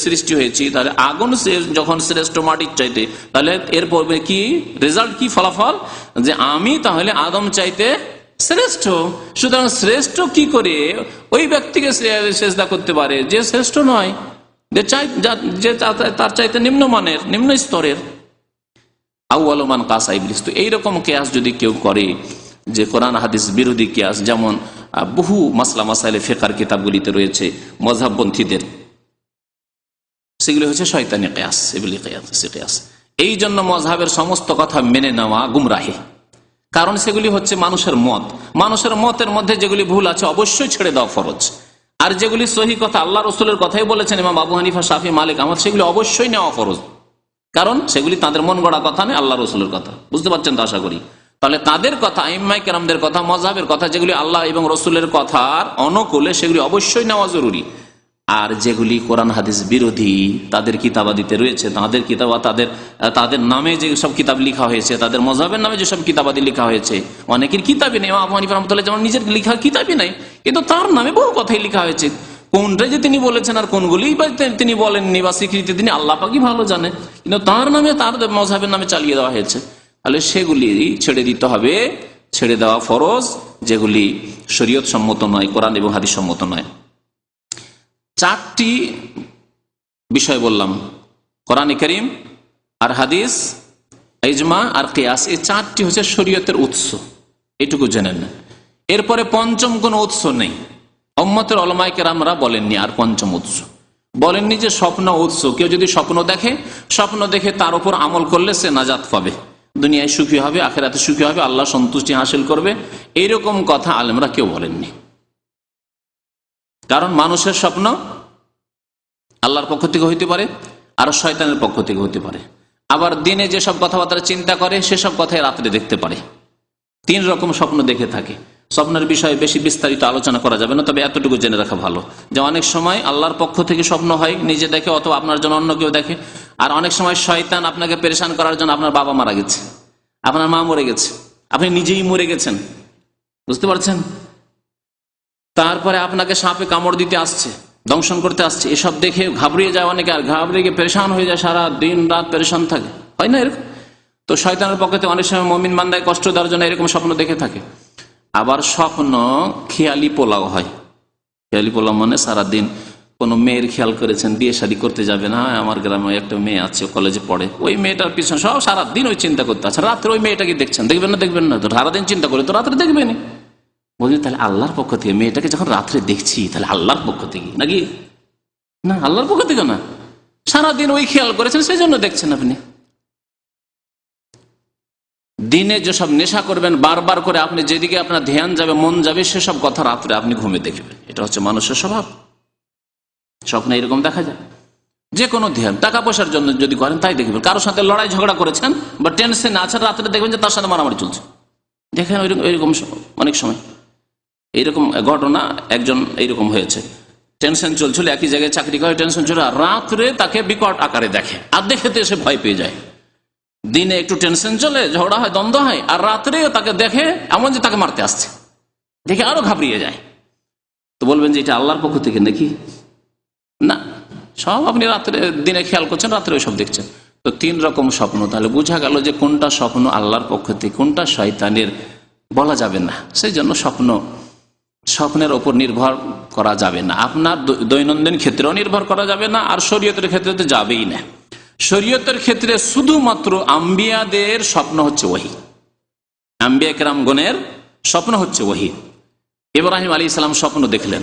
সৃষ্টি হয়েছি, তাহলে আগুন যখন শ্রেষ্ঠ মাটির চাইতে, তাহলে এরপর কি রেজাল্ট, কি ফলাফল? যে আমি তাহলে আদম চাইতে শ্রেষ্ঠ। সুতরাং শ্রেষ্ঠ কি করে ওই ব্যক্তিকে সেজদা করতে পারে যে শ্রেষ্ঠ নয়, যে তার চাইতে নিম্নমানের, নিম্ন স্তরের। আউয়ালু মান কাসা ইবলিস। তো এইরকম কিয়াস যদি কেউ করে, যে কোরআন হাদিস বিরোধী কিয়াস, যেমন বহু মাসলা মাসাইলে ফিকহের কিতাবগুলিতে রয়েছে মযহাবপন্থীদের, সেগুলি হচ্ছে শয়তানি কিয়াস, ইবলি কিয়াস। এই জন্য মযহাবের সমস্ত কথা মেনে নেওয়া গুমরাহি, কারণ সেগুলি হচ্ছে মানুষের মত। মানুষের মতের মধ্যে যেগুলি ভুল আছে অবশ্যই ছেড়ে দেওয়া ফরজ, আর যেগুলি সহি কথা, আল্লাহ রসুলের কথাই বলেছেন ইমাম আবু হানিফা, শাফি, মালিক, আহমদ, সেগুলি অবশ্যই নেওয়া ফরজ, কারণ সেগুলি তাদের মন গড়া কথা নেই, আল্লাহ রসুলের কথা। বুঝতে পারছেন তো আশা করি? তাহলে তাদের কথা, আইম্মাই কেরামদের কথা, মযহাবের কথা, যেগুলি আল্লাহ এবং রসুলের কথার অনুকূলে, সেগুলি অবশ্যই নেওয়া জরুরি। আর যেগুলি কোরআন হাদিস বিরোধী, তাদের কিতাবাদিতে রয়েছে, তাদের কিতাব, তাদের নামে যে সব কিতাব লেখা হয়েছে, তাদের মযহাবের নামে যেসব কিতাবাদি লেখা হয়েছে, অনেকের কিতাবই নেই। আবু হানিফা রাহমাতুল্লাহ যেমন নিজের লেখা কিতাবই নাই, কিন্তু তার নামে বহু কথাই লেখা হয়েছে। কোনটা যে তিনি বলেছেন আর কোনগুলি তিনি বলেননি বা স্বীকৃতি তিনি আল্লাহ পাকই ভালো জানে, কিন্তু তার নামে, তার মযহাবের নামে চালিয়ে দেওয়া হয়েছে। তাহলে সেগুলি ছেড়ে দিতে হবে, ছেড়ে দেওয়া ফরজ, যেগুলি শরীয়ত সম্মত নয়, কোরআন এবং হাদিস সম্মত নয়। চারটি বিষয় বললাম, কোরআনে কারীম আর হাদিস, ইজমা আর কিয়াস, এই চারটি হচ্ছে শরীয়তের উৎস, এটুকু জেনে নেন। এরপরে পঞ্চম কোন উৎস নেই, উম্মতের উলামায়ে কেরামরা বলেননি। আর পঞ্চম উৎস বলেননি যে স্বপ্ন উৎস। কেউ যদি স্বপ্ন দেখে তার উপর আমল করলে সে নাজাত পাবে, দুনিয়ায় সুখী হবে, আখিরাতে সুখী হবে, আল্লাহ সন্তুষ্টি হাসিল করবে, এইরকম কথা আলেমরা কেউ বলেননি। কারণ মানুষের স্বপ্ন আল্লাহর পক্ষ থেকে হইতে পারে, আর শয়তানের পক্ষ থেকে হতে পারে। আবার দিনে যেসব কথাবার্তা চিন্তা করে সেসব কথাই রাত্রে দেখতে পারে। তিন রকম স্বপ্ন দেখে থাকে। স্বপ্নের বিষয়ে বেশি বিস্তারিত আলোচনা করা যাবে না, তবে এতটুকু জেনে রাখা ভালো যে অনেক সময় আল্লাহর পক্ষ থেকে স্বপ্ন হয়, নিজে দেখে অথবা আপনার জন্য অন্য কেউ দেখে। আর অনেক সময় শয়তান আপনাকে পেরেশান করার জন্য, আপনার বাবা মারা গেছে, আপনার মা মরে গেছে, আপনি নিজেই মরে গেছেন, বুঝতে পারছেন? তারপরে আপনাকে সাপে কামড় দিতে আসছে, দংশন করতে আসছে, এসব দেখে ঘাবড়িয়ে যায় অনেকে, আর ঘাবড়িয়ে গিয়ে পেরেশান হয়ে যায়, সারা দিন রাত পেরেশান থাকে, হয় না এরকম? তো শয়তানের পক্ষে অনেক সময় মুমিন বান্দায় কষ্ট দেওয়ার জন্য এরকম স্বপ্ন দেখে থাকে। আবার স্বপ্ন খেয়ালি পোলাও হয়। খেয়ালি পোলাও মানে সারাদিন কোনো মেয়ের খেয়াল করেছেন, বিয়ে শাদী করতে যাবে না, আমার গ্রামে একটা মেয়ে আছে, কলেজে পড়ে, ওই মেয়েটার পিছনে সব সারাদিন ওই চিন্তা করতে আছে, রাত্রে ওই মেয়েটাকে দেখছেন, দেখবেন না? তো সারাদিন চিন্তা করে তো রাত্রে দেখবেনি। বলছেন তাহলে আল্লাহর পক্ষ থেকে মেয়েটাকে যখন রাত্রে দেখছি, তাহলে আল্লাহর পক্ষ থেকে নাকি? না, আল্লাহর পক্ষ থেকে না, সারাদিন ওই খেয়াল করেছেন, সেই জন্য দেখছেন আপনি। দিনে যেসব নেশা করবেন বারবার করে, আপনি যেদিকে আপনার ধ্যান যাবে, মন যাবে, সেসব কথা রাত্রে আপনি ঘুমে দেখবেন। এটা হচ্ছে মানুষের স্বভাব। স্বপ্নে এরকম দেখা যায়। যে কোনো ধ্যান, টাকা পয়সার জন্য যদি করেন তাই দেখবেন। কারোর সাথে লড়াই ঝগড়া করেছেন বা টেনশন আছেন, রাত্রে দেখবেন যে তার সাথে মারামারি চলছে, দেখেন ওইরকম অনেক সময় এইরকম ঘটনা। একজন এইরকম হয়েছে, টেনশন চলছিল, একই জায়গায় চাকরি করে, টেনশন চলে, আর রাত্রে তাকে বিকট আকারে দেখে, আর দেখে তো এসে ভয় পেয়ে যায়। দিনে একটু টেনশন চলে, ঝগড়া হয়, দ্বন্দ্ব হয়, আর রাত্রেও তাকে দেখে এমন যে তাকে মারতে আসছে, দেখে আরো ঘাবড়িয়ে যায়। তো বলবেন যে এটা আল্লাহর পক্ষ থেকে নাকি? না, সব আপনি রাত্রে, দিনে খেয়াল করছেন, রাত্রে সব দেখছেন। তো তিন রকম স্বপ্ন। তাহলে বোঝা গেল যে কোনটা স্বপ্ন আল্লাহর পক্ষ থেকে, কোনটা শয়তানের, বলা যাবে না। সেই জন্য স্বপ্নের ওপর নির্ভর করা যাবে না। আপনার দৈনন্দিন ক্ষেত্রেও নির্ভর করা যাবে না, আর শরীয়তের ক্ষেত্রে তো যাবেই না। শরীয়তের ক্ষেত্রে শুধুমাত্র আম্বিয়াদের স্বপ্ন হচ্ছে ওহী, আম্বিয়া কেরামগণের স্বপ্ন হচ্ছে ওহী। ইব্রাহিম আলাইহিস সালাম স্বপ্ন দেখলেন,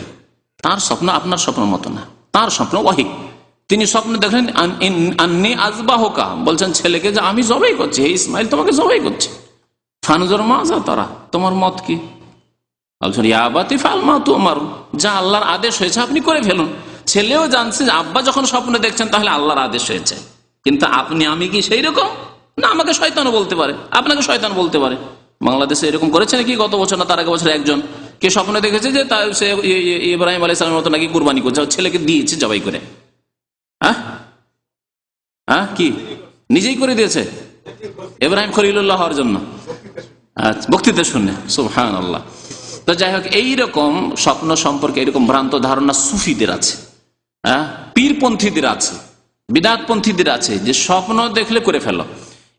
তার স্বপ্ন আপনার স্বপ্নের মতো না, তার স্বপ্ন ওহী। তিনি স্বপ্ন দেখলেন আন্নী আযবাহুকা, বলছেন ছেলেকে যে আমি জবাই করছি, হে ইসমাইল তোমাকে জবাই করছি। ফানজুর মাজা তারা, তোমার মত কি? বলছেন ইয়া আবাতি ফাল মা তুমার, যা আল্লাহর আদেশ হয়েছে আপনি করে ফেলুন। ছেলেও জানছে যে আব্বা যখন স্বপ্ন দেখছেন তাহলে আল্লাহর আদেশ হয়েছে, কিন্তু আমি কি সেই রকম না? আমাকে শয়তানও বলতে পারে, আপনাকে শয়তান বলতে পারে। বাংলাদেশে এরকম করেছে নাকি গত বছর না তার আগে বছর একজন কে স্বপ্ন দেখেছে যে সে ইব্রাহিম আলাইহিস সালামের মতো নাকি কুরবানি করছে, ছেলেকে দিয়েছে জবাই করে। হ্যাঁ কি নিজেই করে দিয়েছে ইব্রাহিম খলিলুল্লাহ হওয়ার জন্য? বক্তৃতা শুনে সুবহানাল্লাহ। তো যাই হোক, এইরকম স্বপ্ন সম্পর্কে এরকম ভ্রান্ত ধারণা সুফিদের আছে, পীরপন্থীদের আছে, বিদআতপন্থীদের আছে, যে স্বপ্ন দেখলে করে ফেলো।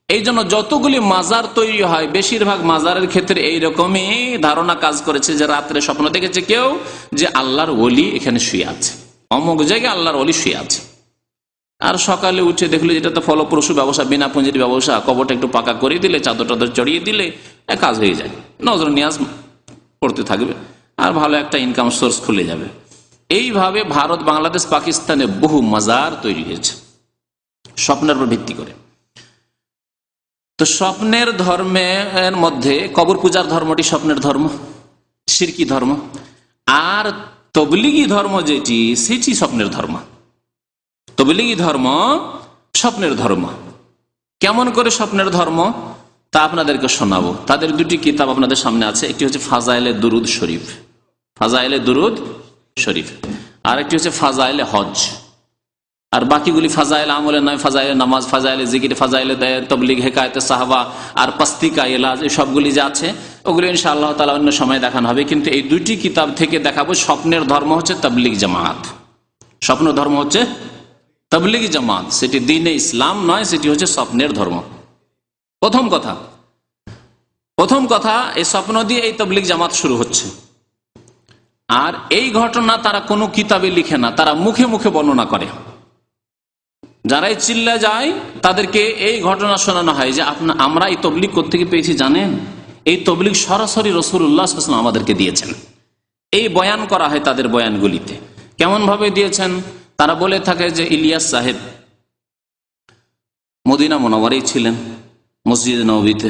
এই জন্য যতগুলি মাজার তৈরি হয় বেশিরভাগ মাজারের ক্ষেত্রে এইরকমই ধারণা কাজ করেছে, যে রাত্রে স্বপ্ন দেখেছে কেউ যে আল্লাহর ওলি এখানে শুয়ে আছে, অমুক জায়গায় আল্লাহর ওলি শুয়ে আছে। আর সকালে উঠে দেখলে যেটা তো ফলপ্রসূ ব্যবসা, বিনা পুঁজির ব্যবসা, কবরটা একটু পাকা করে দিলে, চাদর টাদর চড়িয়ে দিলে কাজ হয়ে যায়, নজর নিয়াজ পড়তে থাকবে আর ভালো একটা ইনকাম সোর্স খুলে যাবে। এইভাবে ভারত, বাংলাদেশ, পাকিস্তানে বহু মাজার তৈরি হয়েছে স্বপ্নের উপর ভিত্তি করে। তো স্বপ্নের ধর্মের মধ্যে কবর পূজার ধর্মটি স্বপ্নের ধর্ম, শিরকি ধর্ম। আর তবলিগি ধর্ম যেটি, সেটি স্বপ্নের ধর্ম। তবলিগি ধর্ম স্বপ্নের ধর্ম। কেমন করে স্বপ্নের ধর্ম তা আপনাদেরকে শোনাবো। তাদের দুটি কিতাব আপনাদের সামনে আছে, একটি হচ্ছে ফাজাইলে দুরুদ শরীফ, ফাজাইলে দুরুদ শরীফ, আর একটি হচ্ছে ফাজাইলে হজ। আর বাকিগুলি ফাজাইল আমলের নয়, ফাজাইলে নামাজ, ফাজাইলে জিকির, ফাজাইলে তবলিগ, হেকায়েতে সাহাবা আর পাস্তিকা এলাজ, এই সবগুলি যে আছে ওগুলি ইনশাআল্লাহ তাআলা অন্য সময় দেখানো হবে। কিন্তু এই দুটি কিতাব থেকে দেখাবো স্বপ্নের ধর্ম হচ্ছে তাবলিগ জামাত। স্বপ্ন ধর্ম হচ্ছে তাবলিগ জামাত, সেটি দ্বীনে ইসলাম নয়, সেটি হচ্ছে স্বপ্নের ধর্ম। প্রথম কথা এই স্বপ্ন দিয়ে এই তাবলিগ জামাত শুরু হচ্ছে। আর এই ঘটনা তারা কোনো কিতাবে লিখে না, তারা মুখে মুখে বর্ণনা করে। যারাই চিল্লা যায় তাদেরকে এই ঘটনা শোনানো হয় যে আমরা এই তবলিগ কোত্থেকে পেয়েছি জানেন? এই তবলিগ সরাসরি রাসূলুল্লাহ সাল্লাল্লাহু আলাইহি ওয়াসাল্লাম আমাদেরকে দিয়েছেন। এই বয়ান করা হয় তাদের বয়ানগুলিতে। কেমন ভাবে দিয়েছেন? তারা বলে থাকে যে ইলিয়াস সাহেব মদিনা মুনাওয়ারায় ছিলেন, মসজিদে নববীতে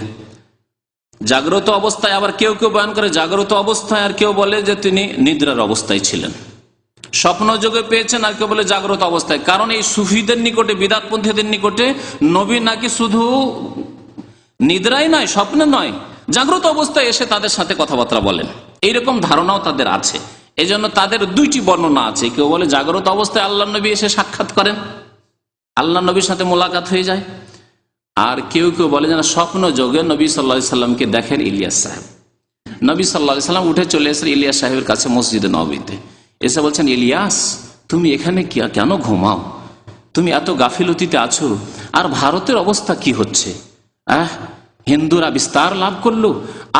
জাগ্রত অবস্থায়। আবার কেউ কেউ বয়ান করে জাগ্রত অবস্থায়, আর কেউ বলে যে তিনি নিদ্রার অবস্থায় ছিলেন। স্বপ্ন যোগে পেয়েছেন, আর কেউ বলে জাগ্রত অবস্থায়। কারণ এই সুফিদের নিকটে, বিদআতপন্থীদের নিকটে নবী নাকি শুধু নিদ্রায় নয়, স্বপ্নে নয়, জাগ্রত অবস্থায় এসে তাদের সাথে কথাবার্তা বলেন। এইরকম ধারণাও তাদের আছে। এই জন্য তাদের দুইটি বর্ণনা আছে। কেউ বলে জাগ্রত অবস্থায় আল্লাহ নবী এসে সাক্ষাৎ করেন, আল্লাহ নবীর সাথে মোলাকাত হয়ে যায়। আর কেউ কেউ বলে যেন স্বপ্ন যোগে নবী সাল্লাল্লাহু আলাইহি সাল্লামকে দেখেন ইলিয়াস সাহেব। নবী সাল্লাল্লাহু আলাইহি সাল্লাম উঠে চলে এসে ইলিয়াস সাহেবের কাছে মসজিদে নববীতে এসে বলছেন, ইলিয়াস তুমি এখানে কেন ঘুমাও? তুমি এত গাফিলতিতে আছো। আর ভারতের অবস্থা কি হচ্ছে? হিন্দুরা বিস্তার লাভ করলো,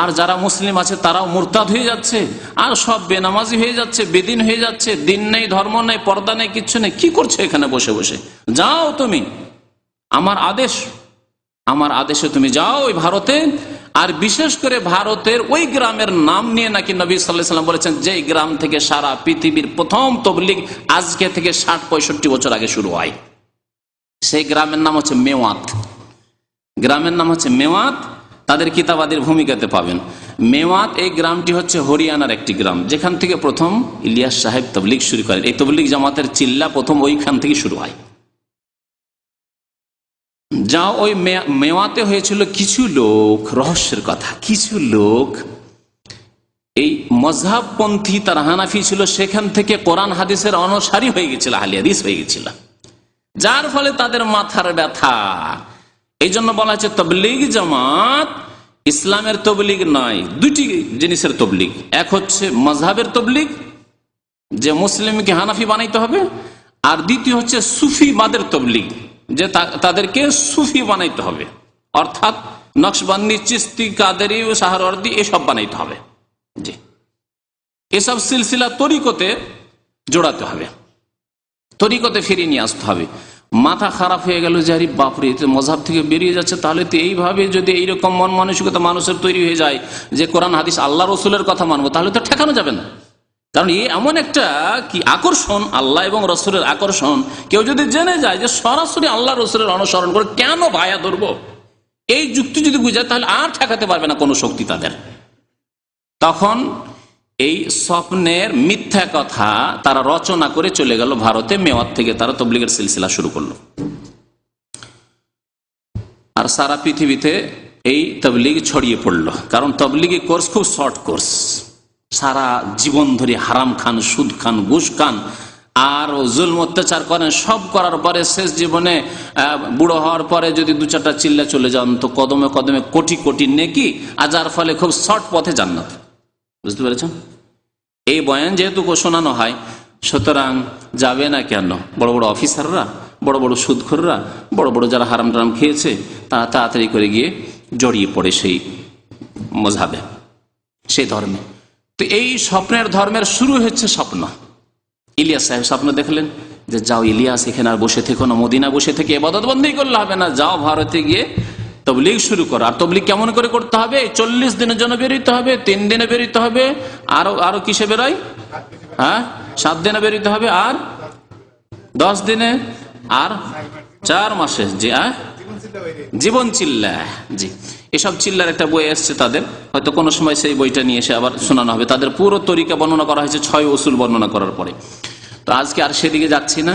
আর যারা মুসলিম আছে তারাও মুরতাদ হয়ে যাচ্ছে, আর সব বেনামাজি হয়ে যাচ্ছে, বেদিন হয়ে যাচ্ছে, দিন নেই, ধর্ম নেই, পর্দা নেই, কিচ্ছু নেই। কি করছো এখানে বসে বসে? যাও তুমি, আমার আদেশে তুমি যাও ওই ভারতে। আর বিশেষ করে ভারতের ওই গ্রামের নাম নিয়ে নাকি নবী সাল্লাল্লাহু আলাইহি ওয়াসাল্লাম বলেছেন, যে গ্রাম থেকে সারা পৃথিবীর প্রথম তবলিগ আজকে থেকে ৬০-৬৫ বছর আগে শুরু হয়। সেই গ্রামের নাম হচ্ছে মেওয়াত। গ্রামের নাম হচ্ছে মেওয়াত। তাদের কিতাবাদের ভূমিকাতে পাবেন। মেওয়াত এই গ্রামটি হচ্ছে হরিয়ানার একটি গ্রাম, যেখান থেকে প্রথম ইলিয়াস সাহেব তবলিগ শুরু করেন। এই তবলিগ জামাতের চিল্লা প্রথম ওইখান থেকে শুরু হয়। যা ওই মেওয়াতে হয়েছিল, কিছু লোক, রহস্যের কথা, কিছু লোক এই মযহাবপন্থী, তারা হানাফি ছিল, সেখান থেকে কোরআন হাদিসের অনুসারী হয়ে গেছিল, আহলে হাদিস হয়ে গেছিল, যার ফলে তাদের মাথার ব্যথা। এই জন্য বলা হচ্ছে তবলিগ জামাত ইসলামের তবলিগ নয়, দুটি জিনিসের তবলিগ। এক হচ্ছে মযহাবের তবলিগ, যে মুসলিমকে হানাফি বানাইতে হবে, আর দ্বিতীয় হচ্ছে সুফিবাদের তবলিগ, যে তাদেরকে সুফি বানাইতে হবে, অর্থাৎ নকশবন্দি, চিস্তি, কাদেরি, সাহারওয়ার্দী এসব বানাইতে হবে। জি, এসব সিলসিলা তরিকতে জোড়াতে হবে, তরিকতে ফিরিয়ে নিয়ে আসতে হবে। মাথা খারাপ হয়ে গেল যে আরে বাপরে, মযহাব থেকে বেরিয়ে যাচ্ছে, তাহলে তো এইভাবে যদি এইরকম মন মানসিকতা মানুষের তৈরি হয়ে যায় যে কোরআন হাদিস আল্লাহ রসুলের কথা মানবো, তাহলে তো ঠেকানো যাবে না। কারণ এই এমন একটা কি আকর্ষণ, আল্লাহ এবং রসুলের আকর্ষণ। কেউ যদি জেনে যায় যে সরাসরি আল্লাহ রসুলের অনুসরণ করে কেন ভায়া ধরবো, এই যুক্তি যদি বুঝায়, তাহলে আর ঠেকাতে পারবে না কোনো শক্তি তাদের। তখন এই স্বপ্নের মিথ্যা কথা তারা রচনা করে চলে গেল ভারতে। মেওয়াত থেকে তারা তবলিগের সিলসিলা শুরু করলো, আর সারা পৃথিবীতে এই তবলিগ ছড়িয়ে পড়লো। কারণ তবলিগি কোর্স খুব শর্ট কোর্স, সারা জীবন ধরে হারাম খান, সুদ খান, ঘুষ খান, আর জুলম অত্যাচার করেন। সব করার পরে শেষ জীবনে বুড়ো হওয়ার পরে যদি দু চারটা চিল্লা চলে যান তো কদমে কদমে কোটি কোটি নেকি, আর যার ফলে খুব শর্ট পথে জান্নাত। বুঝতে পেরেছেন? এই বয়ান যেহেতু শোনানো হয়, সুতরাং যাবে না কেন? বড় বড় অফিসাররা, বড় বড় সুদখোররা, বড় বড় যারা হারাম টারাম খেয়েছে, তারা তাড়াতাড়ি করে গিয়ে জড়িয়ে পড়ে সেই মজহাবে, সেই ধর্মে। তো এই স্বপ্নের ধর্মের শুরু হচ্ছে স্বপ্ন। ইলিয়াস সাহেব স্বপ্ন দেখলেন যে যাও ইলিয়াস, এখানে আর বসে থেকো না, মদিনা বসে থেকে ইবাদত বন্দেগী করলে হবে না, যাও ভারতে গিয়ে তবলিগ শুরু করো। আর তবলিগ কেমন করে করতে হবে? 40 দিনের জন্য বেরোতে হবে, 3 দিনে বেরোতে হবে, আরো কিসে বেরোয়? 7 দিনে বেরোতে হবে, আর 10 দিনে, আর 4 মাসে। জি, জীবন চিল্লা। জি, এসব চিল্লার একটা বই এসছে তাদের, হয়তো কোনো সময় সেই বইটা নিয়ে এসে আবার শোনানো হবে। তাদের পুরো তরিকা বর্ণনা করা হয়েছে 6 উসুল বর্ণনা করার পরে। তো আজকে আর সেদিকে যাচ্ছি না।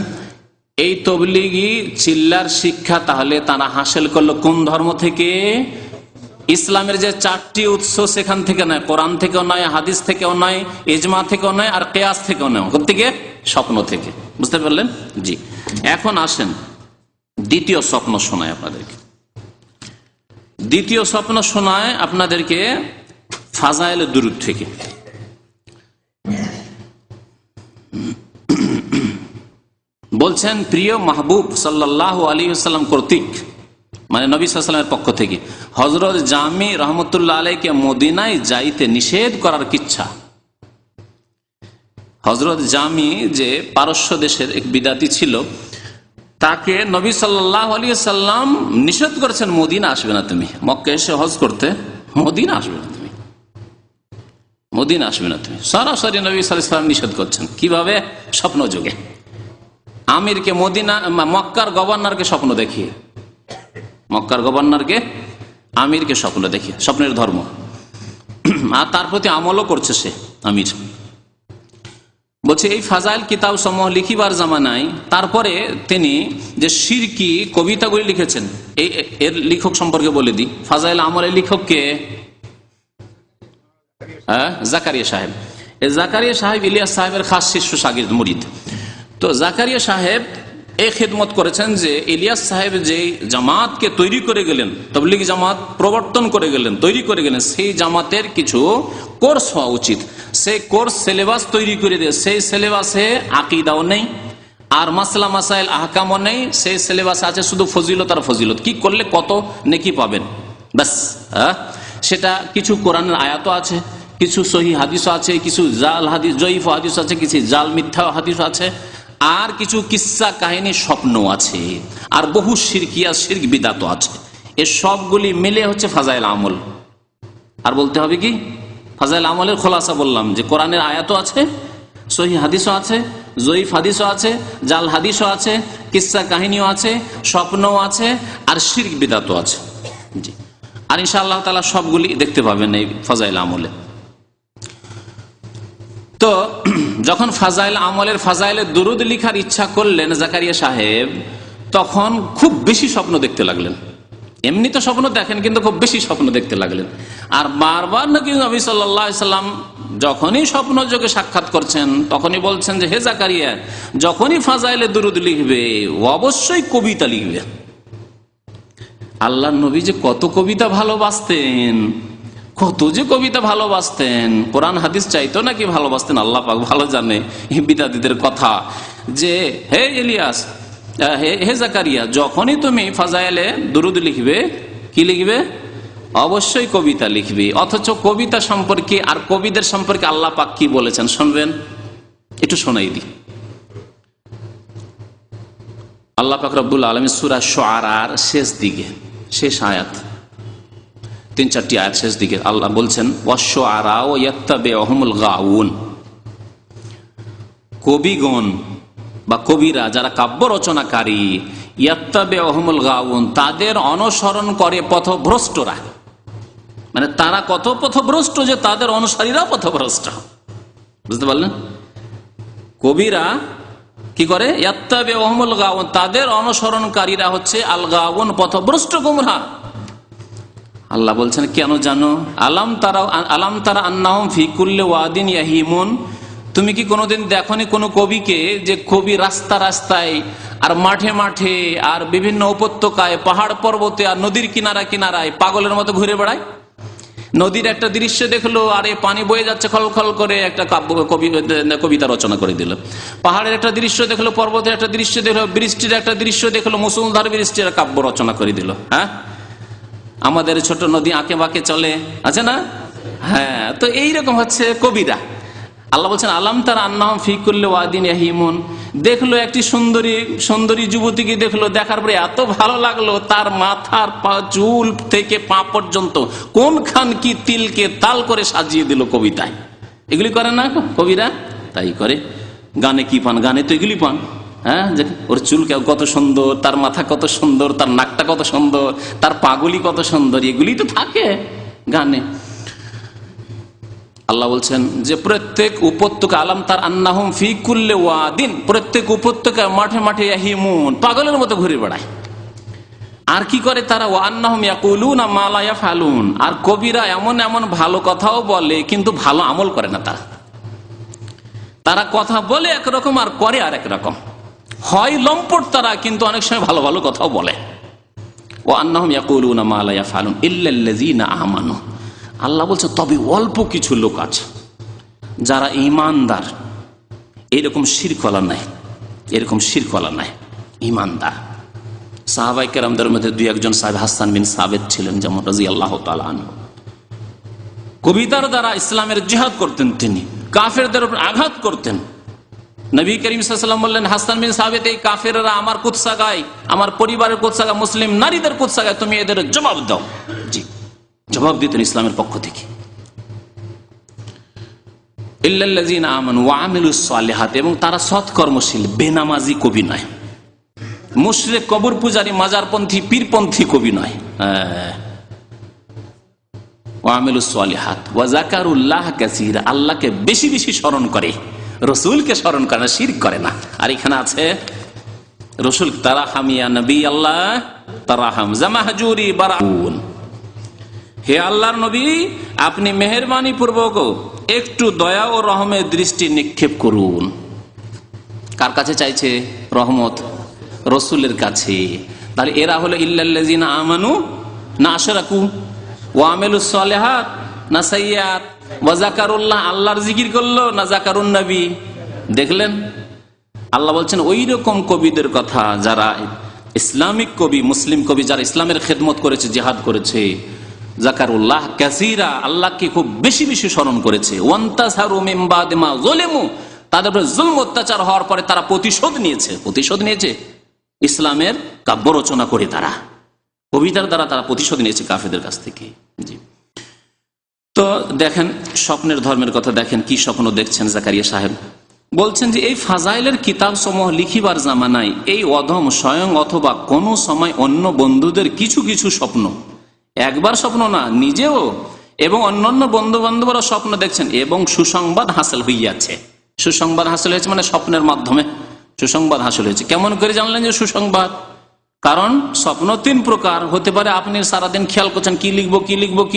এই তবলিগি চিল্লার শিক্ষা তাহলে তারা হাসিল করলো কোন ধর্ম থেকে? ইসলামের যে 4টি উৎস, সেখান থেকে নয়, কোরআন থেকেও নয়, হাদিস থেকেও নয়, ইজমা থেকেও নয়, আর কিয়াস থেকেও নয়। কোত্থেকে? স্বপ্ন থেকে। বুঝতে পারলেন? জি। এখন আসেন দ্বিতীয় স্বপ্ন শোনায় আপনাদেরকে। দ্বিতীয় স্বপ্ন শোনায় আপনাদেরকে ফাজাইল দুরূদ থেকে। বলছেন প্রিয় মাহবুব সাল্লাল্লাহু আলাইহি ওয়াসাল্লাম কর্তৃক, মানে নবী সাল্লাল্লাহু আলাইহি ওয়াসাল্লামের পক্ষ থেকে, হযরত জামি রহমতুল্লাহ আলাইহিকে মদিনায় যাইতে নিষেধ করার কিচ্ছা। হযরত জামি যে পারস্য দেশের এক বিদাতি ছিল, তাকে নবী সাল্লাল্লাহু আলাইহি ওয়াসাল্লাম নিষেধ করেছেন, মদিনা আসবে না তুমি, মক্কা এসে হজ করতে মদিনা আসবে না তুমি, মদিনা আসবে না তুমি। সরাসরি নবী সাল্লাল্লাহু আলাইহি ওয়াসাল্লাম নিষেধ করছেন। কিভাবে? স্বপ্ন যোগে। আমিরকে, মদিনা মক্কার গভর্নরকে স্বপ্ন দেখিয়ে, মক্কার গভর্নরকে আমিরকে স্বপ্ন দেখিয়ে, স্বপ্নের ধর্ম, আর তার প্রতি আমলও করছে সে আমির। বলছে এই ফাজাইল কিতাব সমূহ লিখিবার জামানায় তারপরে তিনি যে শিরকি কবিতাগুলি লিখেছেন, এর লেখক সম্পর্কে বলে দিই। ফাজাইল আমলের লেখককে জাকারিয়া সাহেব। এই জাকারিয়া সাহেব ইলিয়াস সাহেবের খাস শিষ্য শাগির্দ মুরিদ। তো জাকারিয়া সাহেব এই খেদমত করেছেন যে ইলিয়াস সাহেব যে জামাতকে তৈরি করে গেলেন, তবলিগ জামাত প্রবর্তন করে গেলেন, তৈরি করে গেলেন, সেই জামাতের কিছু কোর্স হওয়া উচিত। সেই কোর্স সিলেবাস তৈরি করে দিয়ে, সেই সিলেবাসে আকীদাও নেই, আর মাসলা মাসাইল আহকামও নেই। সেই সিলেবাসে আছে শুধু ফজিলত আর ফজিলত, কি করলে কত নেকি পাবেন, ব্যাস। সেটা কিছু কোরআনের আয়াতও আছে, কিছু সহি হাদিসও আছে, কিছু জাল হাদিস, জয়ীফ হাদিস আছে, কিছু জাল মিথ্যা হাদিস আছে, আর কিছু কিস্সা কাহিনী, স্বপ্ন আছে, আর বহু শিরকিয়া শিরক বিদাত আছে। এ সবগুলি মিলে হচ্ছে ফাজাইল আমল। আর বলতে হবে কি? ফাজাইল আমলের খোলাসা বললাম যে কোরআনের আয়াতও আছে, সহি হাদিসও আছে, জয়ীফ হাদিসও আছে, জাল হাদিসও আছে, কিস্সা কাহিনীও আছে, স্বপ্নও আছে, আর শিরক বিদাতও আছে। জি, আর ইনশাআল্লাহ তাআলা সবগুলি দেখতে পাবেন এই ফাজাইল আমলে। তো যখন ফাজাইল আমলের ফাজাইলের দুরুদ লিখার ইচ্ছা করলেন জাকারিয়া সাহেব, তখন খুব বেশি স্বপ্ন দেখতে লাগলেন। এমনি তো স্বপ্ন দেখেন, কিন্তু খুব বেশি স্বপ্ন দেখতে লাগলেন। আর বারবার নাকি নবী সাল্লাল্লাহু আলাইহি সাল্লাম যখনই স্বপ্ন যোগে সাক্ষাৎ করছেন, তখনই বলছেন যে হে জাকারিয়া, যখনই ফাজাইলে দুরুদ লিখবে অবশ্যই কবিতা লিখবে। আল্লাহর নবী যে কত কবিতা ভালোবাসতেন, কত যে কবিতা ভালোবাসতেন, কোরআন হাদিস চাইতো নাকি ভালোবাসতেন আল্লাহ পাক ভালো জানে। বিদাতীদের কথা যে হে ইলিয়াস, হে জাকারিয়া, যখনই তুমি ফাজাইলে দুরুদ লিখবে, কি লিখবে? অবশ্যই কবিতা লিখবে। অথচ কবিতা সম্পর্কে আর কবিদের সম্পর্কে আল্লাহ পাক কি বলেছেন শুনবেন? একটু শোনাই দিই। আল্লাহ পাক রব্বুল আলামিন সূরা শুআরার শেষ দিকে, শেষ আয়াত, 3-4টি আয়াত শেষ দিকে আল্লাহ বলছেন ওয়াশ-শুআরাউ ইয়াত্তাবিউহুমুল গাউন। কবিগণ বা কবিরা যারা কাব্য রচনাকারী, ইয়াত্তাবিউহুমুল গাউন, তাদের অনুসরণ করে পথভ্রষ্টরা। মানে তারা কত পথভ্রষ্ট যে তাদের অনুসারীরা পথভ্রষ্ট। বুঝতে পারলেন? কবিরা কি করে? ইয়াত্তাবিউহুমুল গাওয়ুন, তাদের অনুসরণকারীরা হচ্ছে আল গাওয়ুন, পথভ্রষ্ট গোমরাহ। আল্লাহ বলছেন কেন জানো? আলাম তারা আন্নাহুম ফি কুল্লি ওয়াদিন ইয়াহিমুন, তুমি কি কোনোদিন দেখনি কোনো কবিকে যে কবি রাস্তা রাস্তায় আর মাঠে মাঠে আর বিভিন্ন উপত্যকায় পাহাড় পর্বতে আর নদীর কিনারা কিনারায় পাগলের মতো ঘুরে বেড়ায়? নদীর একটা দৃশ্য দেখলো, আরে পানি বয়ে যাচ্ছে খল খল করে, একটা কবিতা রচনা করে দিল। পাহাড়ের একটা দৃশ্য দেখলো, পর্বতের একটা দৃশ্য দেখলো, বৃষ্টির একটা দৃশ্য দেখলো, মুষলধার বৃষ্টির কাব্য রচনা করে দিল। হ্যাঁ, আমাদের ছোট নদী আঁকে বাঁকে চলে, আছে না? হ্যাঁ, তো এইরকম হচ্ছে কবিরা। আল্লাহ বলছেন আলাম তারা আন্নাহুম ফি কুল্লি ওয়াদিন ইয়াহিমুন, দেখলো একটি সুন্দরী যুবতীকে দেখলো, দেখার পরে এত ভালো লাগলো, তার মাথার চুল থেকে পা পর্যন্ত কোনখান কি তিলকে তাল করে সাজিয়ে দিল কবিতায়। এগুলি করে না কবিরা? তাই করে। গানে কি পান? গানে তো এগুলি পান। হ্যাঁ, ওর চুল কত সুন্দর, তার মাথা কত সুন্দর, তার নাকটা কত সুন্দর, তার পাগুলি কত সুন্দর, এগুলি তো থাকে গানে। আল্লাহ বলছেন যে প্রত্যেক উপত্যকা, আলাম তার আন্নাহুম ফি কুল্লি ওয়াদিন, প্রত্যেক উপত্যকা মাঠে মাঠে ইয়াহিমুন, পাগলের মতো ঘুরে বেড়ায়। আর কি করে তারা? ওয়া আন্নাহুম ইয়াকুলুনা মা লা ইয়াফআলুন, আর কবিরা এমন এমন ভালো কথাও বলে কিন্তু ভালো আমল করে না। তারা কথা বলে একরকম আর করে আর একরকম। হয় লম্পট তারা, কিন্তু অনেক সময় ভালো ভালো কথাও বলে। ওয়া আন্নাহুম ইয়াকুলুনা মা লা ইয়াফআলুন ইল্লাল্লাযীনা আমানু, আল্লাহ বলছে তবে অল্প কিছু লোক আছে যারা ঈমানদার, এরকম শিরকওয়ালা নাই, এরকম শিরকওয়ালা নাই, ঈমানদার। সাহাবায়ে কেরামদের মধ্যে দুই একজন সাহাবী হাসান বিন সাবিত ছিলেন, যেমন রাদিয়াল্লাহু তাআলা আনহু। কবিতার দ্বারা ইসলামের জিহাদ করতেন তিনি, কাফেরদের উপর আঘাত করতেন। নবী করিম সাল্লাল্লাহু আলাইহি ওয়াসাল্লাম বললেন, হাসান বিন সাবিত, এই কাফেররা আমার কুৎসা গায়, আমার পরিবারের কুৎসা গায়, মুসলিম নারীদের কুৎসা গায়, তুমি এদের জবাব দাও। জি, জবাব দিতেন ইসলামের পক্ষ থেকে। ইল্লাল্লাযীনা আমানু ওয়া আমিলুস সালিহাত, এবং তারা সৎকর্মশীল, বেনামাজি কবি নয়, মুশরিক কবর পূজারী মাজারপন্থী পীরপন্থী কবি নয়। ওয়া আমিলুস সালিহাত ওয়া যাকারুল্লাহ কাসীরা, আল্লাহকে বেশি বেশি স্মরণ করে, রাসূলকে স্মরণ করে না, শিরক করে না। আর এখানে আছে রাসূল, তারাহাম ইয়া নবী আল্লাহ তারাহাম জামাহজুরি বারাউন, হে আল্লাহর নবী, আপনি মেহেরবানি পূর্বক একটু দয়া ও রহমের দৃষ্টি নিক্ষেপ করুন। কার কাছে চাইছে রহমত? রসুলের কাছে। তাহলে এরা হলো ইল্লাল্লাযীনা আমানু না আশরাকু ওয়া আমিলুস সালিহাত না সাইয়্যাত ওয়া যাকারুল্লাহ, আল্লাহর জিকির করলো না যাকারুন নবী। দেখলেন, আল্লাহ বলছেন ওই রকম কবিদের কথা যারা ইসলামিক কবি, মুসলিম কবি, যারা ইসলামের খেদমত করেছে, জিহাদ করেছে, যাকারুল্লাহ কাসীরা, আল্লাহকে খুব বেশি বেশি স্মরণ করেছে। ওয়ান্তাসারু মিন বাদি মা যুলিমু, তাদের উপর জুলম অত্যাচার হওয়ার পরে তারা প্রতিশোধ নিয়েছে ইসলামের কাব্য রচনা করে, তারা কবিতার দ্বারা তারা প্রতিশোধ নিয়েছে কাফেরদের কাছ থেকে। জি, তো দেখেন স্বপ্নের ধর্মের কথা, দেখেন কি স্বপ্ন দেখছেন জাকারিয়া সাহেব। বলছেন যে এই ফাজাইলের কিতাব সমূহ লিখিবার জামানায় এই অধম স্বয়ং অথবা কোনো সময় অন্য বন্ধুদের কিছু কিছু স্বপ্ন, একবার স্বপ্ন না, নিজেও এবং অন্যান্য বন্ধু বান্ধবরা স্বপ্ন দেখছেন, এবং সুসংবাদ হাসিল হইয়াছে। সুসংবাদ হাসিল হয়েছে মানে স্বপ্নের মাধ্যমে সুসংবাদ হাসিল হয়েছে। কেমন করে জানলেন যে সুসংবাদ? কারণ স্বপ্ন তিন প্রকার হতে পারে। আপনি সারাদিন খেয়াল করছেন কি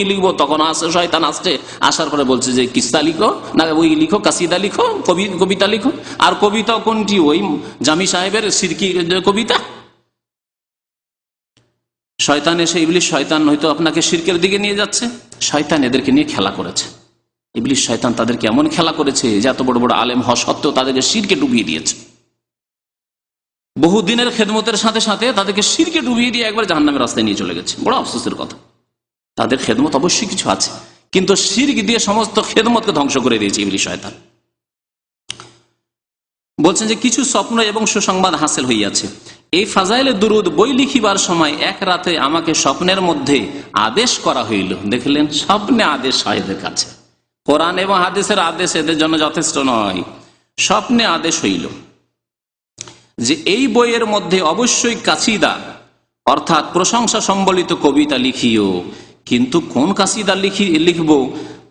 লিখবো, তখন আসে শয়তান, আসছে, আসার পরে বলছে যে কিস্তা লিখো, না ওই লিখো, কাসিদা লিখো, কবিতা লিখো। আর কবিতা কোনটি? ওই জামি সাহেবের সিরকি কবিতা। শয়তান এসে, ইবলিস শয়তান হয়তো আপনাকে শিরকের দিকে নিয়ে যাচ্ছে। শয়তান এদেরকে নিয়ে খেলা করেছে, ইবলিস শয়তান তাদেরকে এমন খেলা করেছে যে এত বড় বড় আলেম হওয়া সত্ত্বেও তাদেরকে শিরকে ডুবিয়ে দিয়েছে। বহুদিনের খেদমতের সাথে সাথে তাদেরকে শিরকে ডুবিয়ে দিয়ে একবার জাহান্নামের রাস্তায় নিয়ে চলে গেছে। বড় আফসোসের কথা। তাদের খেদমত অবশ্যই কিছু আছে, কিন্তু শিরক দিয়ে সমস্ত খেদমতকে ধ্বংস করে দিয়েছে ইবলিস শয়তান। বলছেন যে কিছু স্বপ্ন এবং সুসংবাদ হাসিল হইয়াছে। এই ফাজাইলে দুরুদ বই লিখিবার সময় এক রাতে আমাকে স্বপ্নের মধ্যে আদেশ করা হইল। দেখলেন, স্বপ্নে আদেশ হয় এদের কাছে। কোরআন এবং হাদিসের আদেশ এদের জন্য যথেষ্ট নয়, স্বপ্নে আদেশ হইল যে এই বইয়ের মধ্যে অবশ্যই কাসিদা অর্থাৎ প্রশংসা সম্বলিত কবিতা লিখিও, কিন্তু কোন কাসিদা লিখব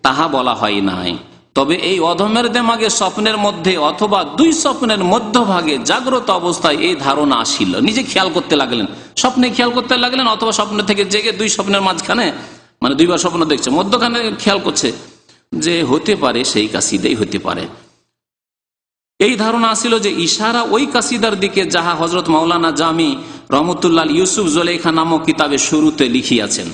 তাহা বলা হয় নাই। তবে এই অধমের দেমাগে স্বপ্নের মধ্যে অথবা দুই স্বপ্নের মধ্যভাগে জাগ্রত অবস্থায় এই ধারণা আসিল, নিজে খেয়াল করতে লাগলেন, স্বপ্নে খেয়াল করতে লাগলেন অথবা স্বপ্ন থেকে জেগে দুই স্বপ্নের মাঝখানে, মানে দুইবার স্বপ্ন দেখছে, মধ্যখানে খেয়াল করছে যে হতে পারে সেই কাসিদাই হতে পারে। এই ধারণা আসিল যে ইশারা ওই কাসিদার দিকে যাহা হযরত মাওলানা জামি রহমতুল্লাহ ইউসুফ জুলেখা নামক কিতাবে শুরুতে লিখিয়াছেন।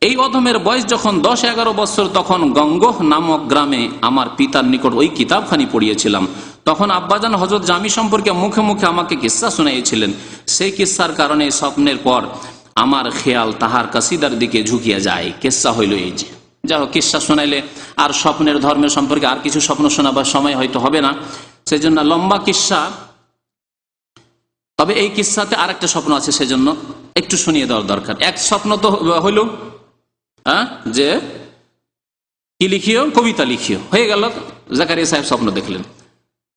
এই অধমের বয়স যখন 10-11 বছর, তখন গঙ্গোহ নামক গ্রামে আমার পিতার নিকট ওই কিতাবখানি পড়িয়েছিলাম। তখন আব্বাজান হযরত জামি সম্পর্কে মুখে মুখে আমাকে কিস্সা শুনাইছিলেন। সেই কিস্সার কারণে স্বপ্নের পর আমার খেয়াল তাহার কাসিদার দিকে ঝুঁকিয়া যায়। কিস্সা হইল এই যে, যা হোক, কিস্সা শোনাইলে আর স্বপ্নের ধর্মের সম্পর্কে আর কিছু স্বপ্ন শোনাবার সময় হয়তো হবে না, সেই জন্য লম্বা কিস্সা। তবে এই কিস্সাতে আর একটা স্বপ্ন আছে, সেজন্য একটু শুনিয়ে দেওয়ার দরকার। এক স্বপ্ন তো হইল যে কি লিখিও, কবিতা লিখিও, হয়ে গেল। জাকারিয়া সাহেব স্বপ্ন দেখলেন।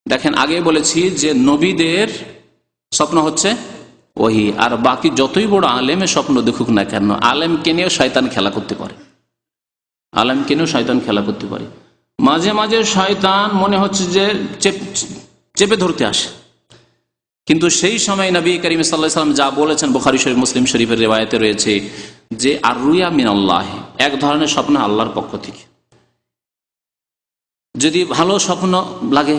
দেখেন, আগে বলেছি যে নবীদের স্বপ্ন হচ্ছে ওহী, আর বাকি যতই বড় আলেমে স্বপ্ন দেখুক না কেন, আলেমকে নিয়েও শয়তান খেলা করতে পারে, আলেমকে নিয়েও শয়তান খেলা করতে পারে। মাঝে মাঝে শয়তান মনে হচ্ছে যে চেপে ধরতে আসে, কিন্তু সেই সময় নবী করিম সাল্লাল্লাহু আলাইহি ওয়াসাল্লাম যা বলেছেন, বুখারী শরীফ, মুসলিম শরীফের রিওয়ায়াতে রয়েছে যে আর রুয়া মিনাল্লাহ, এক ধরনের স্বপ্ন আল্লাহর পক্ষ থেকে। যদি ভালো স্বপ্ন লাগে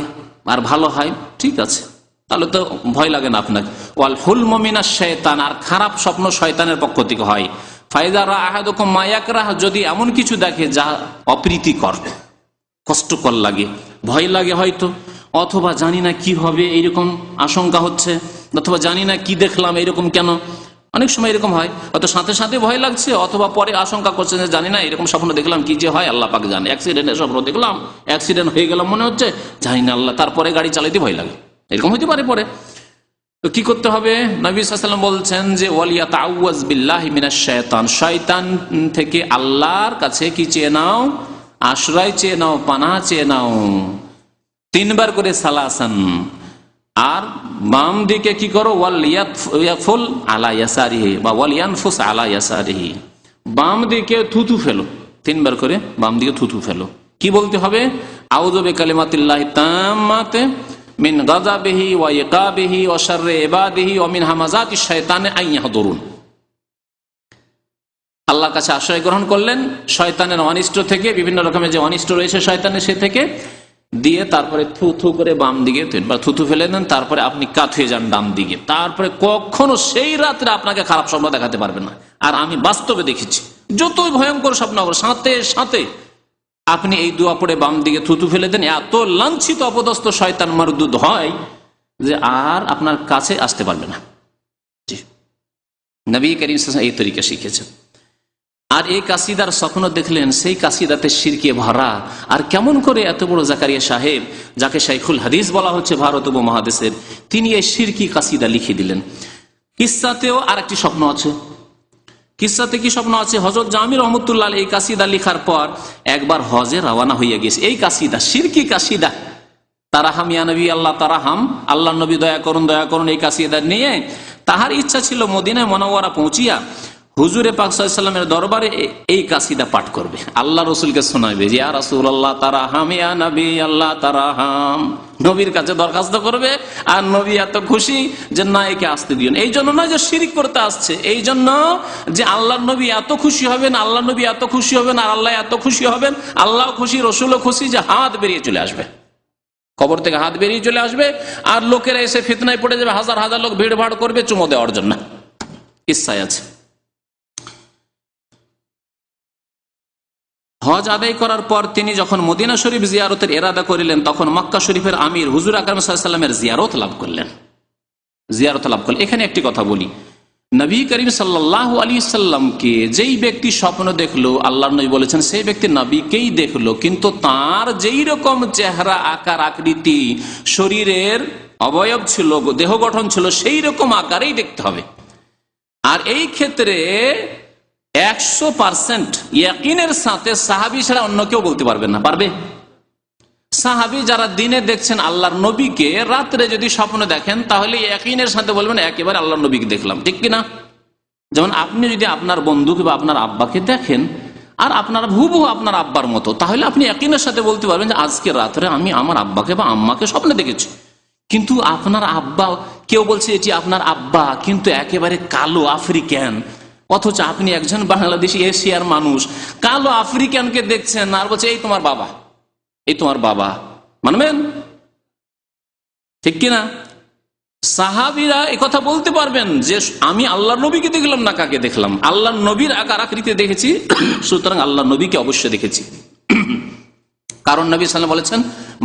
আর ভালো হয়, ঠিক আছে, তাহলে তো ভয় লাগে না আপনাকে। ওয়াল হুলম মিনাশ শায়তান, আর খারাপ স্বপ্ন শয়তানের পক্ষ থেকে হয়। ফাইযা রা আহাদুকুম মা ইয়াকরাহ, যদি এমন কিছু দেখে যা অপ্রীতিকর, কষ্টকর লাগে, ভয় লাগে হয়তো, অথবা জানি না কি হবে এইরকম আশঙ্কা হচ্ছে, অথবা জানি না কি দেখলাম এইরকম কেন, অনেক সময় এরকম হয়, হয়তো সাথে সাথে ভয় লাগছে, অথবা পরে আশঙ্কা করছে যে জানি না এরকম স্বপ্ন দেখলাম, কি যে হয় আল্লাহ পাক জানে। অ্যাক্সিডেন্টের স্বপ্ন দেখলাম, অ্যাক্সিডেন্ট হয়ে গেলাম মনে হচ্ছে, জানি না আল্লাহ, তারপরে গাড়ি চালাইতে ভয় লাগে, এরকম হতে পারে পরে। তো কি করতে হবে? নবী সাল্লাল্লাহু আলাইহি ওয়াসাল্লাম বলছেন যে ওয়ালিয়াতাউযাজ বিল্লাহি মিনাশ শায়তান, শয়তান থেকে আল্লাহর কাছে কি চেয়ে নাও? আশ্রয় চেয়ে নাও, পানাহ চেয়ে নাও। 3 বার করে সালাসান। আর বাম দিকে কি করো? ওয়ালিয়াতফুল আলা ইয়াসারিহি বা ওয়ালিয়ানফুস আলা ইয়াসারিহি, বাম দিকে থুথু ফেলো, 3 বার করে বাম দিকে থুথু ফেলো। কি বলতে হবে? আউযু বিকালিমাতিল্লাহি তাম্মাতি মিন গাযাবিহি ওয়া ইকাবিহি ওয়া শাররি ইবাদিহি ওয়া মিন হামাযাতিশ শায়তানি আন ইয়াহদুরুন। আল্লাহর কাছে আশ্রয় গ্রহণ করলেন শয়তানের অনিষ্ট থেকে, বিভিন্ন রকমের যে অনিষ্ট রয়েছে শয়তানের, সে থেকে দিয়ে তারপরে থু থু করে বাম দিকে 3 বার থুথু ফেলে দেন, তারপরে আপনি কাত হয়ে যান ডান দিকে। তারপরে কখনো সেই রাত্রে আপনাকে খারাপ স্বপ্ন দেখাতে পারবে না। আর আমি বাস্তবে দেখেছি, যতই ভয়ঙ্কর স্বপ্ন হবে, সাথে সাথে আপনি এই দোয়া পড়ে বাম দিকে থুতু ফেলে দেন, এত লাঞ্ছিত অপদস্থ শয়তান মারদুদ হয় যে আর আপনার কাছে আসতে পারবে না। নবী করিম সাল্লাল্লাহু আলাইহি ওয়াসাল্লাম এই তরিকা শিখেছেন। আর এই কাসিদার স্বপ্ন দেখলেন, সেই কাসিদাতে শিরকে ভরা। আর কেমন করে এত বড় জাকারিয়া সাহেব, যাকে শাইখুল হাদিস বলা হচ্ছে ভারত উপমহাদেশের, তিনি এই শিরকি কাসিদা লিখে দিলেন। কিসসাতেও আর একটি স্বপ্ন আছে। কিসসাতে কি স্বপ্ন আছে? হযরত জামি রহমতুল্লাহ এই কাসিদা লিখার পর একবার হজে রওনা হইয়া গেছে। এই কাসিদা, শিরকি কাসিদা, তারাহাম ইয়া নবী আল্লাহ তারাহাম, আল্লাহ নবী দয়া করুন দয়া করুন, এই কাসিদা নিয়ে তাহার ইচ্ছা ছিল মদিনায় মুনাওয়ারা পৌঁছিয়া হুজুরে পাক সাল্লাল্লাহু আলাইহি ওয়াসাল্লামের দরবারে এই কাসিদা পাঠ করবে, আল্লাহ রসুলকে শোনাবে যে ইয়া রাসূলুল্লাহ তারাহাম, ইয়া নবী আল্লাহ তারাহাম, নবীর কাছে দরখাস্ত করবে। আর নবী এত খুশি যে না, একে আসতে দিও না। এই জন্য নয় যে শিরিক করতে আসছে, এই জন্য যে আল্লাহর নবী এত খুশি হবেন, আল্লাহ নবী এত খুশি হবেন, আর আল্লাহ এত খুশি হবেন, আল্লাহ খুশি, রসুলও খুশি, যে হাত বেরিয়ে চলে আসবে, কবর থেকে হাত বেরিয়ে চলে আসবে। আর লোকেরা এসে ফিতনায় পড়ে যাবে, হাজার হাজার লোক ভিড় ভাড় করবে চুমো দেওয়ার জন্য। কিসসায় আছে। হজ আদায় করার পর তিনি যখন মদিনা শরীফ জিয়ারতের ইরাদা করিলেন, তখন মক্কা শরীফের আমির হুজুর আকরাম সাল্লাল্লাহু আলাইহি ওয়াসাল্লামের জিয়ারত লাভ করলেন। এখানে একটি কথা বলি, নবী করিম সাল্লাল্লাহু আলাইহি ওয়াসাল্লামকে যেই ব্যক্তি স্বপ্ন দেখলো, আল্লাহর নবী বলেছেন সেই ব্যক্তি নবীকেই দেখলো, কিন্তু তার যেই রকম চেহারা, আকার, আকৃতি, শরীরের অবয়ব ছিল, দেহ গঠন ছিল, সেই রকম আকারেই দেখতে হবে। আর এই ক্ষেত্রে 100% ইয়াকিনের সাথে সাহাবী ছাড়া অন্য কেউ বলতে পারবে না। পারবে? সাহাবী যারা দিনে দেখছেন আল্লাহর নবীকে, রাত্রে যদি স্বপ্ন দেখেন তাহলে ইয়াকিনের সাথে বলবেন একেবারে আল্লাহর নবীকে দেখলাম, ঠিক কিনা? যেমন আপনি যদি আপনার বন্ধুকে বা আপনার আব্বাকে দেখেন, আর আপনার হুবহু আপনার আব্বার মতো, তাহলে আপনি ইয়াকিনের সাথে বলতে পারবেন যে আজকে রাত্রে আমি আমার আব্বাকে বা আম্মাকে স্বপ্নে দেখেছি। কিন্তু আপনার আব্বা, কেউ বলছে এটি আপনার আব্বা কিন্তু একেবারে কালো আফ্রিকান, অথচ আপনি একজন বাংলাদেশি এশিয়ার মানুষ কালো আফ্রিকানকে দেখছেন আর বলছে এই তোমার বাবা, এই তোমার বাবা, মানবেন? ঠিক কিনা? সাহাবীরা একথা বলতে পারবেন যে আমি আল্লাহর নবীকে দেখলাম না কাকে দেখলাম, আল্লাহর নবীর আকার আকৃতি দেখেছি, সুতরাং আল্লাহর নবীকে অবশ্যই দেখেছি। কারণ নবী সাল্লাল্লাহু আলাইহি ওয়াসাল্লাম বলেছেন,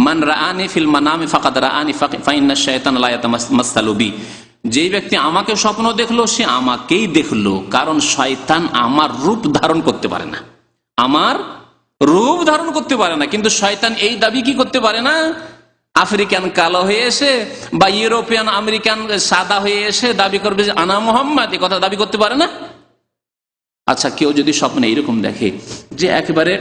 মান রাআনি ফিল মানামি ফাকাদ রাআনি ফাইন্না শাইতান লা ইয়াতামাসসালু বি, যেই ব্যক্তি আমাকে স্বপ্ন দেখলো সে আমাকেই দেখলো, কারণ শয়তান আমার রূপ ধারণ করতে পারে না, আমার রূপ ধারণ করতে পারে না। কিন্তু শয়তান এই দাবি কি করতে পারে না, আফ্রিকান কালো হয়ে এসে বা ইউরোপিয়ান আমেরিকান সাদা হয়ে এসে দাবি করবে যে আনা মোহাম্মদ, এই কথা দাবি করতে পারে না। আচ্ছা, কেউ যদি স্বপ্নে এরকম দেখে যে একেবারে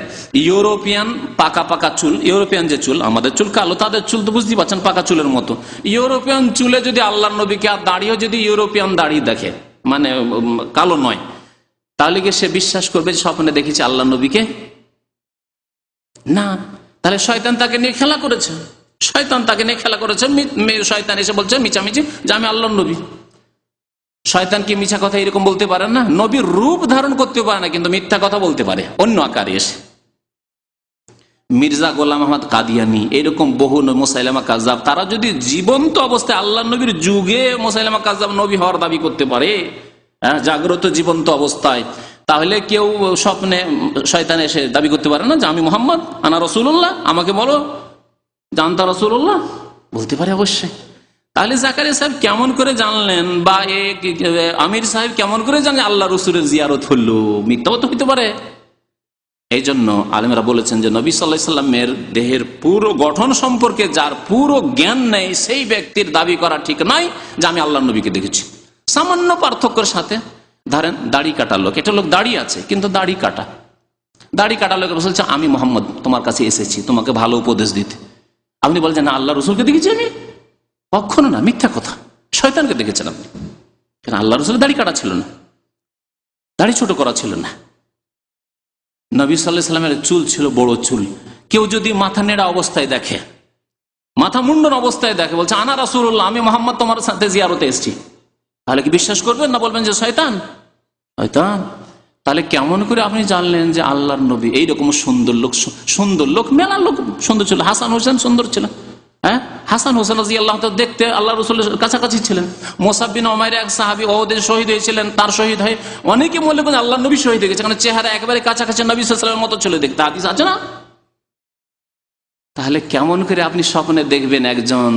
ইউরোপিয়ান পাকা পাকা চুল, ইউরোপিয়ান যে চুল, আমাদের চুল কালো, তাদের চুল তো বুঝতেই পারছেন পাকা চুলের মতো, ইউরোপিয়ান চুলে যদি আল্লাহর নবীকে আর দাড়িও যদি ইউরোপিয়ান দাড়ি দেখে, মানে কালো নয়, তাহলে কি সে বিশ্বাস করবে যে স্বপ্নে দেখেছে আল্লাহর নবীকে? না। তাহলে শয়তান তাকে নিয়ে খেলা করেছে, শয়তান তাকে নিয়ে খেলা করেছে। শয়তান এসে বলছে মিছামিছি যে আমি আল্লাহর নবী। শয়তান কি মিথ্যা কথা এরকম বলতে পারে না? নবীর রূপ ধারণ করতে পারে না, কিন্তু মিথ্যা কথা বলতে পারে অন্য আকারে এসে। মির্জা গোলাম আহমদ কাদিয়ানি, এরকম বহু মুসাইলামা কাযযাব, তারা যদি জীবন্ত অবস্থায় আল্লাহর নবীর যুগে মুসাইলামা কাযযাব নবী হওয়ার দাবি করতে পারে, জাগ্রত জীবন্ত অবস্থায়, তাহলে কেউ স্বপ্নে শয়তান এসে দাবি করতে পারে না যে আমি মুহাম্মদ, আনা রাসূলুল্লাহ, আমাকে বলো জানতা রাসূলুল্লাহ? বলতে পারে অবশ্যই। তাহলে জাকারিয়া সাহেব কেমন করে জানলেন, বা আমির সাহেব কেমন করে জানলেন আল্লাহ রসুলের জিয়ারত হলো? মিথ্যাও তো হইতে পারে। এই জন্য আলেমরা বলেছেন যে নবী সাল্লাল্লাহু আলাইহি ওয়াসাল্লামের দেহের পুরো গঠন সম্পর্কে যার পুরো জ্ঞান নেই, সেই ব্যক্তির দাবি করা ঠিক নয় যে আমি আল্লাহর নবীকে দেখেছি। সামান্য পার্থক্যের সাথে, ধরেন দাড়ি কাটা লোক, এটা লোক দাড়ি আছে কিন্তু দাড়ি কাটা লোক বলছে আমি মোহাম্মদ তোমার কাছে এসেছি তোমাকে ভালো উপদেশ দিতে। আপনি বলছেন না আল্লাহ রসুলকে দেখেছি আমি? কখনো না, মিথ্যা কথা। শয়তানকে দেখেছেন আপনি, কেন আল্লাহ রসুলের দাড়ি কাটা ছিল না, দাড়ি ছোট করা ছিল না। নবী সাল্লাল্লাহু আলাইহি ওয়াসাল্লামের চুল ছিল বড় চুল। কেউ যদি মাথা নেড়া অবস্থায় দেখে, মাথা মুন্ডন অবস্থায় দেখে, বলছে আনা রাসূলুল্লাহ, আমি মোহাম্মদ তোমার সাথে জিয়ারতে এসেছি, তাহলে কি বিশ্বাস করবেন না বলবেন যে শয়তান? শয়তান। তাহলে কেমন করে আপনি জানলেন যে আল্লাহর নবী? এইরকম সুন্দর লোক মেলা লোক সুন্দর ছিল। হাসান হোসেন সুন্দর ছিল, হ্যাঁ, হাসান হোসেন রাদিয়াল্লাহু তাআলা দেখতে আল্লাহ রাসূলের কাছাকাছি ছিলেন। মুসাব বিন উমাইর এক সাহাবী ওহদে শহীদ হয়েছিলেন, তার শহীদ হয়ে অনেকে মনে করেন আল্লাহর নবী শহীদ হয়ে গেছে, কারণ চেহারা একেবারে কাছাকাছি নবী সাল্লাল্লাহু আলাইহি ওয়াসাল্লামের মতো ছিল দেখতে, হাদিস আছে না? তাহলে কেমন করে আপনি স্বপ্নে দেখবেন একজন,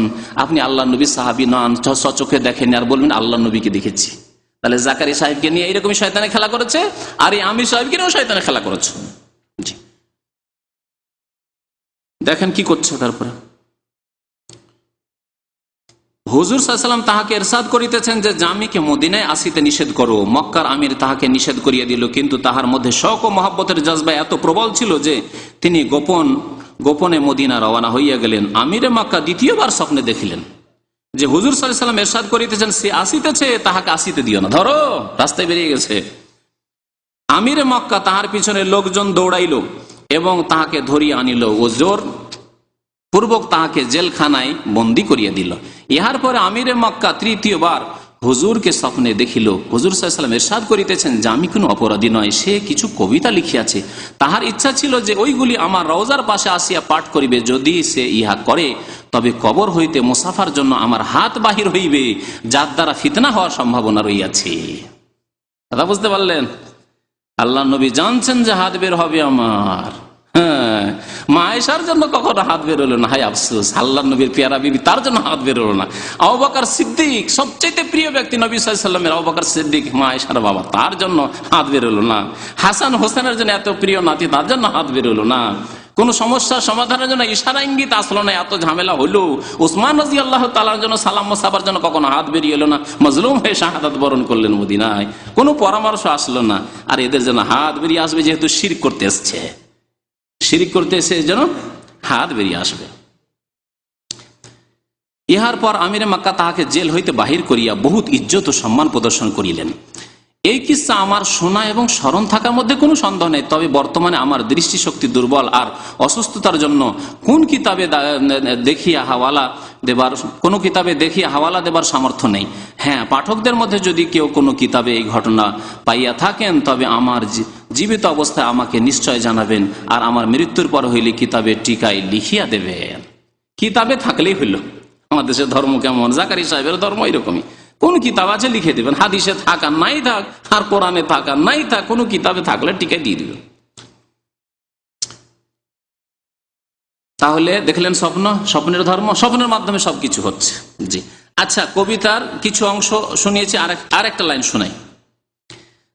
আপনি আল্লাহর নবী সাহাবী নন, সচোখে দেখেন আর বলবেন আল্লাহর নবীকে দেখেছি? তাহলে জাকারিয়া সাহেবকে নিয়ে এইরকমই শয়তানে খেলা করেছে, আর এই আমির সাহেবকে নিয়েও শয়তানে খেলা করেছে। জি, দেখেন কি করছে। তারপরে হুজুর সাল্লাল্লাহু আলাইহি ওয়াসাল্লাম তাহাকে ইরশাদ করিতেছেন যে জামিকে মদিনায় আসিতে নিষেধ করো। মক্কার আমির তাহাকে নিষেধ করিয়া দিল, কিন্তু তাহার মধ্যে শওক ও মহব্বতের জজবা এত প্রবল ছিল যে তিনি গোপনে মদিনা রওনা হইয়া গেলেন। আমিরে মক্কা দ্বিতীয়বার স্বপ্নে দেখিলেন যে হুজুর সাল্লাল্লাহু আলাইহি ওয়াসাল্লাম ইরশাদ করিতেছেন সে আসিতেছে, তাহাকে আসিতে দিও না, ধরো, রাস্তায় বেরিয়ে গেছে। আমিরে মক্কা তাহার পিছনে লোকজন দৌড়াইল এবং তাহাকে ধরিয়া আনিল ও জোর পূর্বক তাহাকে জেলখানায় বন্দী করিয়া দিল। ইহার পরে আমিরে মক্কা তৃতীয়বার হুজুরকে স্বপ্নে দেখিল। হুজুর সাল্লাল্লাহু আলাইহি ওয়াসাল্লাম ইরশাদ করিতেছেন যে আমি কোনো অপরাধী নয়, সে কিছু কবিতা লিখিয়াছে, তাহার ইচ্ছা ছিল যে ওইগুলি আমার রওজার পাশে আসিয়া পাঠ করিবে। যদি সে ইহা করে তবে কবর হইতে মুসাফার জন্য আমার হাত বাহির হইবে, যার দ্বারা ফিতনা হওয়ার সম্ভাবনা রইয়াছে। কথা বুঝতে পারলেন? আল্লাহ নবী জানছেন যে হাত বের হবে আমার। হ্যাঁ, মা আয়েশার জন্য কখনো হাত বের হলো না, হায় আফসোস, আল্লাহ নবীর পেয়ারা বিবি তার জন্য হাত বের হলো না। আবু বকর সিদ্দিক, সবচেয়ে প্রিয় ব্যক্তি নবী সাল্লাল্লাহু আলাইহি ওয়াসাল্লামের, আবু বকর সিদ্দিক মা আয়েশার বাবা, তার জন্য হাত বের হলো না। হাসান হোসেনের জন্য এত প্রিয় নাতি, তার জন্য হাত বের হলো না। কোন সমস্যার সমাধানের জন্য ইশারা ইঙ্গিত আসলো না, এত ঝামেলা হলো। উসমান রাদিয়াল্লাহু তাআলার জন্য সালাম মুসাফার জন্য কখনো হাত বেরিয়ে এলো না, মজলুম হয়ে শাহাদাত বরণ করলেন মদিনায়, কোনো পরামর্শ আসলো না। আর এদের জন্য হাত বেরিয়ে আসবে যেহেতু শিরক করতে এসছে, শিরিক করতে এসে যেন হাত বেরিয়ে আসবে। ইহার পর আমিরে মক্কা তাহাকে জেল হইতে বাহির করিয়া বহুত ইজ্জত ও সম্মান প্রদর্শন করিলেন এই কিস্সা আমার শোনা এবং স্মরণ থাকার মধ্যে কোনো সন্দেহ নেই, তবে বর্তমানে আমার দৃষ্টিশক্তি দুর্বল আর অসুস্থতার জন্য কোন কিতাবে দেখিয়া হাওয়ালা দেবার সামর্থ্য নেই। হ্যাঁ, পাঠকদের মধ্যে যদি কেউ কোনো কিতাবে এই ঘটনা পাইয়া থাকেন তবে আমার জীবিত অবস্থায় আমাকে নিশ্চয় জানাবেন, আর আমার মৃত্যুর পর হইলে কিতাবে টিকায় লিখিয়া দেবেন। কিতাবে থাকলেই হইল। আমাদের দেশের ধর্ম কেমন, জাকারি সাহেবের ধর্ম এরকমই, কোন কিতাব আছে লিখে দিবেন, হাদিসে থাক আর নাই থাক, আর কোরআনে থাক আর নাই থাক, কোন কিতাবে থাকলে টিকে দিয়ে দিবেন। তাহলে দেখলেন স্বপ্নের ধর্ম, স্বপ্নের মাধ্যমে সবকিছু হচ্ছে। জি আচ্ছা, কবিতার কিছু অংশ শুনিয়েছি, আর একটা লাইন শোনাই।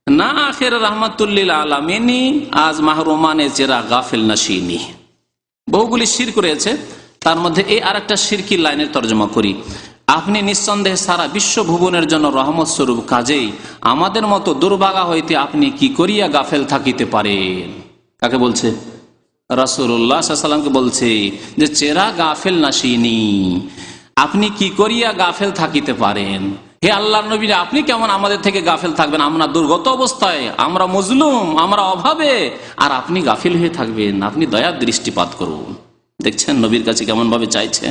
না আখের রহমাতুল্লিল আলামিনী আজ মাহরুমানে চেরা গাফিল নাশিনী। বহুগুলি শিরক রয়েছে, তার মধ্যে এই আর একটা শিরকি লাইনের তর্জমা করি। আপনি নিঃসন্দেহে সারা বিশ্ব ভুবনের জন্য রহমত স্বরূপ, কাজেই আমাদের মতো দুর্ভাগা হইতে আপনি কি করিয়া গাফেল থাকিতে পারেন। কাকে বলছে? রাসূলুল্লাহ সাল্লাল্লাহু আলাইহি ওয়াসাল্লামকে বলছে যে চেরা গাফেল নাশিনী, আপনি কি করিয়া গাফেল থাকিতে পারেন। হে আল্লাহর নবী, আপনি কেমন আমাদের থেকে গাফেল থাকবেন? আমরা দুর্গত অবস্থায়, আমরা মজলুম, আমরা অভাবে, আর আপনি গাফিল হয়ে থাকবেন। আপনি দয়ার দৃষ্টিপাত করুন। দেখছেন নবীর কাছে কেমন ভাবে চাইছে,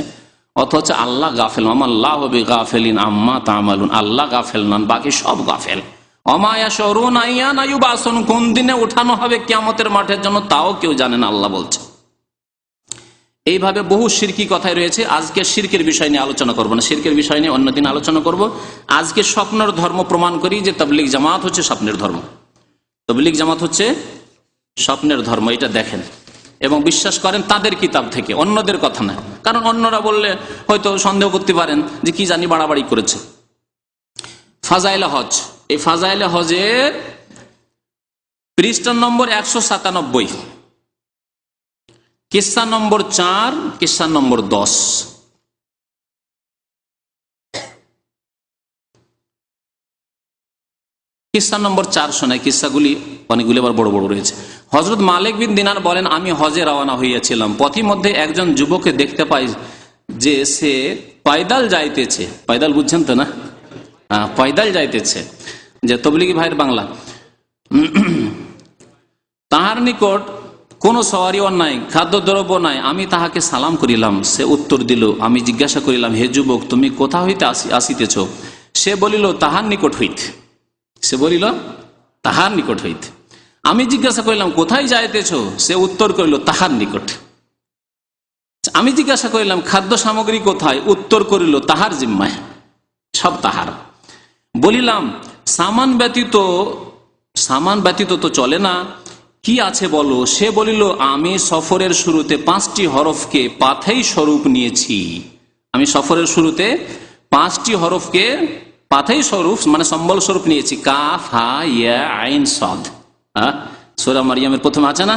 অথচ আল্লাহ গাফেল। আল্লাহ গাফেলিন আম্মা তা'মালুন, আল্লাহ গাফেল নন, বাকি সব গাফেল। অমায়া শরুন আইয়ানা ইউবাসুন, কোন দিনে উঠানো হবে কিয়ামতের মাঠের জন্য তাও কেউ জানে না, আল্লাহ বলছে। এইভাবে বহু শিরকি কথাই রয়েছে। আজকে শিরকের বিষয় নিয়ে আলোচনা করবো না, শিরকের বিষয় নিয়ে অন্যদিন আলোচনা করব। আজকে স্বপ্নের ধর্ম প্রমাণ করি যে তাবলীগ জামাত হচ্ছে স্বপ্নের ধর্ম। তাবলীগ জামাত হচ্ছে স্বপ্নের ধর্ম, এটা দেখেন এবং বিশ্বাস করেন তাদের কিতাব থেকে, অন্যদের কথা না। কারণ অন্যরা বললে হয়তো সন্দেহ করতে পারেন যে কি জানি বাড়াবাড়ি করেছে। ফাজাইলে হজ, এই ফাজাইলে হজের পৃষ্ঠা নম্বর 197, কিস্সা নম্বর 4, কিস্সা নম্বর 10। কিস্সা নম্বর 4 শোনায়। কিস্সাগুলি অনেকগুলি আবার বড় বড় রয়েছে। হযরত মালিক বিন দিনার বলেন, আমি হজে রওনা হইয়াছিলাম, পথিমধ্যে একজন যুবককে দেখতে পাই যে সে পয়দাল যাইতেছে। পয়দাল বুঝছেন তো না? পয়দাল যাইতেছে, যে তবলিগি ভাইয়ের বাংলা। তাহার নিকট কোনো সওয়ারিও নাই, খাদ্যদ্রব্য নাই। আমি তাহাকে সালাম করিলাম, সে উত্তর দিল। আমি জিজ্ঞাসা করিলাম, হে যুবক, তুমি কোথা হইতে আসিতেছ? সে বলিল, তাহার নিকট হইতে। সে বলিল, তাহার নিকট হইতে। আমি জিজ্ঞাসা করিলাম, কোথায় যাইতেছ? সে উত্তর করিল, তাহার নিকট। আমি জিজ্ঞাসা করিলাম, খাদ্য সামগ্রী কোথায়? উত্তর করিল, তাহার জিম্মায়, সব তাহার। বলিলাম, সামান ব্যতীত তো চলে না, কি আছে বলো? সে বলিল, আমি সফরের শুরুতে 5টি হরফকে পাথেয় স্বরূপ নিয়েছি। আমি সফরের শুরুতে 5টি হরফকে পাথেয় স্বরূপ মানে সম্বল স্বরূপ নিয়েছি। কাফ, হা, ইয়া, আইন, সদ। সূরা মারিয়ামের প্রথমে আছে না,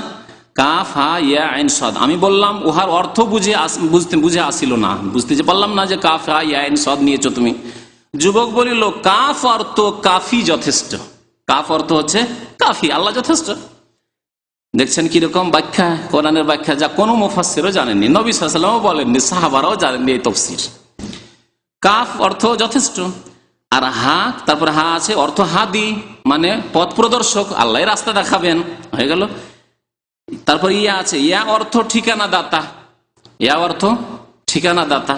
কাফ, হা, ইয়া, আইন, সদ। আমি বললাম, উহার অর্থ বুঝে আসিল না, বুঝতে যে পারলাম না যে কাফ, হা, ইয়া, আইন, সদ নিয়েছ তুমি। যুবক বলিল, কাফ অর্থ কাফি, যথেষ্ট। কাফ অর্থ হচ্ছে কাফি, আল্লাহ যথেষ্ট। দেখছেন কিরকম ব্যাখ্যা, কোরআনের ব্যাখ্যা, যা কোনো মুফাসসিরও জানেননি, নবী সাল্লাল্লাহু আলাইহি ওয়াসাল্লামও বলেননি, সাহাবারাও জানেননি এই তাফসীর। কাফ অর্থ যথেষ্ট, আর হা, তারপরে হা আছে অর্থ হাদি, মানে পথ প্রদর্শক, আল্লাহ রাস্তা দেখাবেন, হয়ে গেল। তারপর ইয়া আছে, ইয়া অর্থ ঠিকানা দাতা, ইয়া অর্থ ঠিকানা দাতা,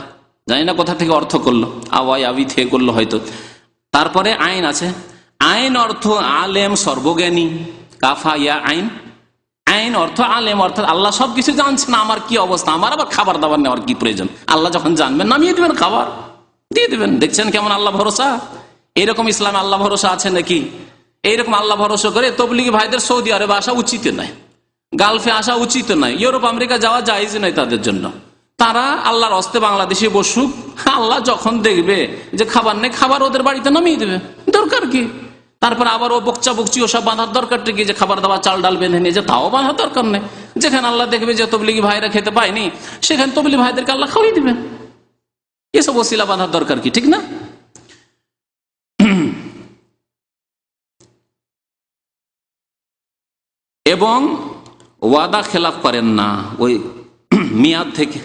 জানি না কোথা থেকে অর্থ করলো, আওয়াই আবি থেকে করলো হয়তো। তারপরে আইন আছে, আইন অর্থ আলেম, সর্বজ্ঞানী। কাফা ইয়া আইন, আইন অর্থ আলেম, অর্থাৎ আল্লাহ সবকিছু জানছেন, আমার কি অবস্থা, আমার আবার খাবার দাবার নেওয়ার কি প্রয়োজন। আল্লাহ যখন জানবেন নামিয়ে দেবেন, খাবার দিয়ে দেবেন। দেখছেন কেমন আল্লাহ ভরসা। এইরকম ইসলামে আল্লাহ ভরসা আছে নাকি? এইরকম আল্লাহ ভরসা করে তবলিগি ভাইদের সৌদি আরবে আসা উচিত নয়, গালফে আসা উচিত নয়, ইউরোপ আমেরিকা যাওয়া জায়েজ নয় তাদের জন্য। তারা আল্লাহর হস্তে বাংলাদেশে বসুক, আল্লাহ যখন দেখবে যে খাবার নেই, খাবার ওদের বাড়িতে নামিয়ে দেবে, দরকার কি? তারপর আবার ও বকচা বকচি ওসব বাঁধার দরকারটা কি, যে খাবার দাবার চাল ডাল বেঁধে নিয়ে যে তাও বাঁধার দরকার নেই। যেখানে আল্লাহ দেখবে যে তবলিগি ভাইরা খেতে পায়নি, সেখানে তবলিগি ভাইদেরকে আল্লাহ খাওয়াই দিবে। এসব ওসিলা বাঁধার দরকার কি, ঠিক না? এবং ওয়াদা খেলাফ করেন না ওই মিয়াদ থেকে।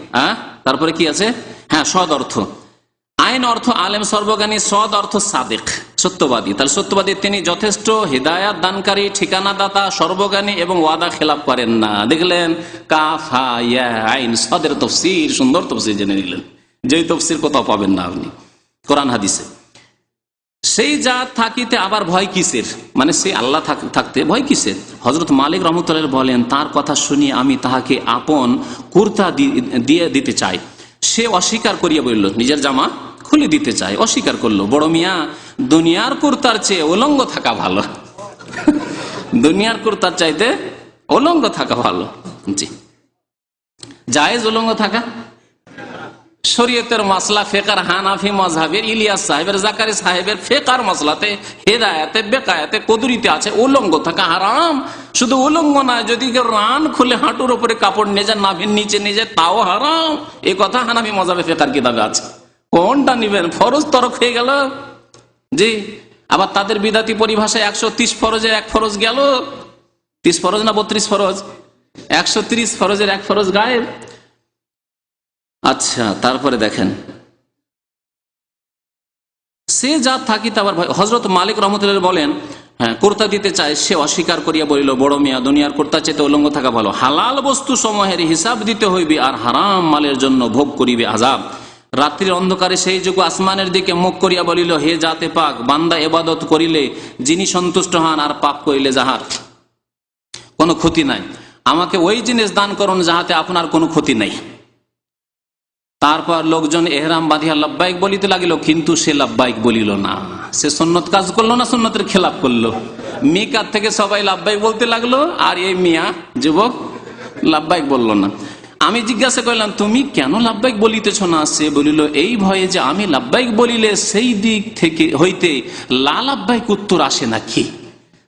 তারপরে কি আছে? হ্যাঁ, সদ অর্থ। আইন অর্থ আলেম, সর্বজ্ঞানী। সদ অর্থ সাদেক, সত্যবাদী। তাহলে সত্যবাদী তিনি যথেষ্ট হিদায়াত দানকারী, ঠিকানা দাতা, সর্বজ্ঞানী এবং ওয়াদা খেলাপ করেন না। দেখলেন কাফ হা ইয়া আইন সদের তফসির, সুন্দর তফসির জেনে নিলেন, যেই তফসির কোথাও পাবেন না আপনি কোরআন হাদিসে। সেই জাত থাকিতে আবার ভয় কিসের, মানে সেই আল্লাহ থাকতে ভয় কিসের। হযরত মালিক রাহমাতুল্লাহ বলেন, তার কথা শুনিয়ে আমি তাহাকে আপন কুর্তা দিয়ে দিতে চাই। সে অস্বীকার করিয়া বলল, নিজের জামা খুলে দিতে চাই, অস্বীকার করলো। বড় মিয়া, দুনিয়ার কুর্তার চেয়ে উলঙ্গ থাকা ভালো। দুনিয়ার কুর্তার চাইতে উলঙ্গ থাকা ভালো। জি, জায়েজ উলঙ্গ থাকা? শরীয়তের মাসলা ফিকহ হানাফি মাযহাবের ইলিয়াস সাহেবের, জাকারি সাহেবের ফিকহের মাসলাতে, হেদায়েতে, বেকায়েতে, কদরিতে আছে উলঙ্গ থাকা হারাম। শুধু উলঙ্গ না, যদি কেউ রান খুলে হাঁটুর উপরে কাপড় নিয়ে যায়, নাভির নিচে নিয়ে যায়, তাও হারাম। এই কথা হানাফি মাযহাবে ফিকহের কিতাবে আছে। কোনটা নিবেন? ফরজ তরক হয়ে গেল। জি, আবার তাদের বিদাতি পরিভাষায় 130 ফরজে এক ফরজ গেল। 30 ফরজ না 32 ফরজ? 130 ফরজের এক ফরজ গায়েব। আচ্ছা, তারপরে দেখেন, সে জাত থাকিতে আবার ভয়। হযরত মালিক রাহমাতুল্লাহ বলেন, হ্যাঁ, কুর্তা দিতে চায়, সে অস্বীকার করিয়া বলিল, বড় মিয়া, দুনিয়ার কুর্তা চেয়ে উলঙ্গ থাকা ভালো। হালাল বস্তু সমূহের হিসাব দিতে হইবে, আর হারাম মালের জন্য ভোগ করিবে আযাব। রাত্রির অন্ধকারে সেই যুগ আসমানের দিকে মুখ করিয়া বলিল, হে জাতে পাক, বান্দা ইবাদত করিলে যিনি সন্তুষ্ট হন, আর পাপ করিলে যাহার কোনো ক্ষতি নাই, আমাকে ওই জিনিস দান করুন যাহাতে আপনার কোনো ক্ষতি নাই। তারপর লোকজন এহরাম বাঁধিয়া লাব্বাইক বলিতে লাগিল, কিন্তু সে লাব্বাইক বলিল না। সে সুন্নত কাজ করলো না, সুন্নতের খেলাপ করলো। মিকাত থেকে সবাই লাব্বাইক বলতে লাগলো, আর এই মিয়া যুবক লাব্বাইক বলল না। আমি জিজ্ঞাসা করলাম, তুমি কেন লাব্বাইক বলিতেছ না? সে বলিল, এই ভয়ে যে আমি লাব্বাইক বলিলে সেই দিক থেকে হইতে লা লাব্বাইক উত্তর আসে নাকি।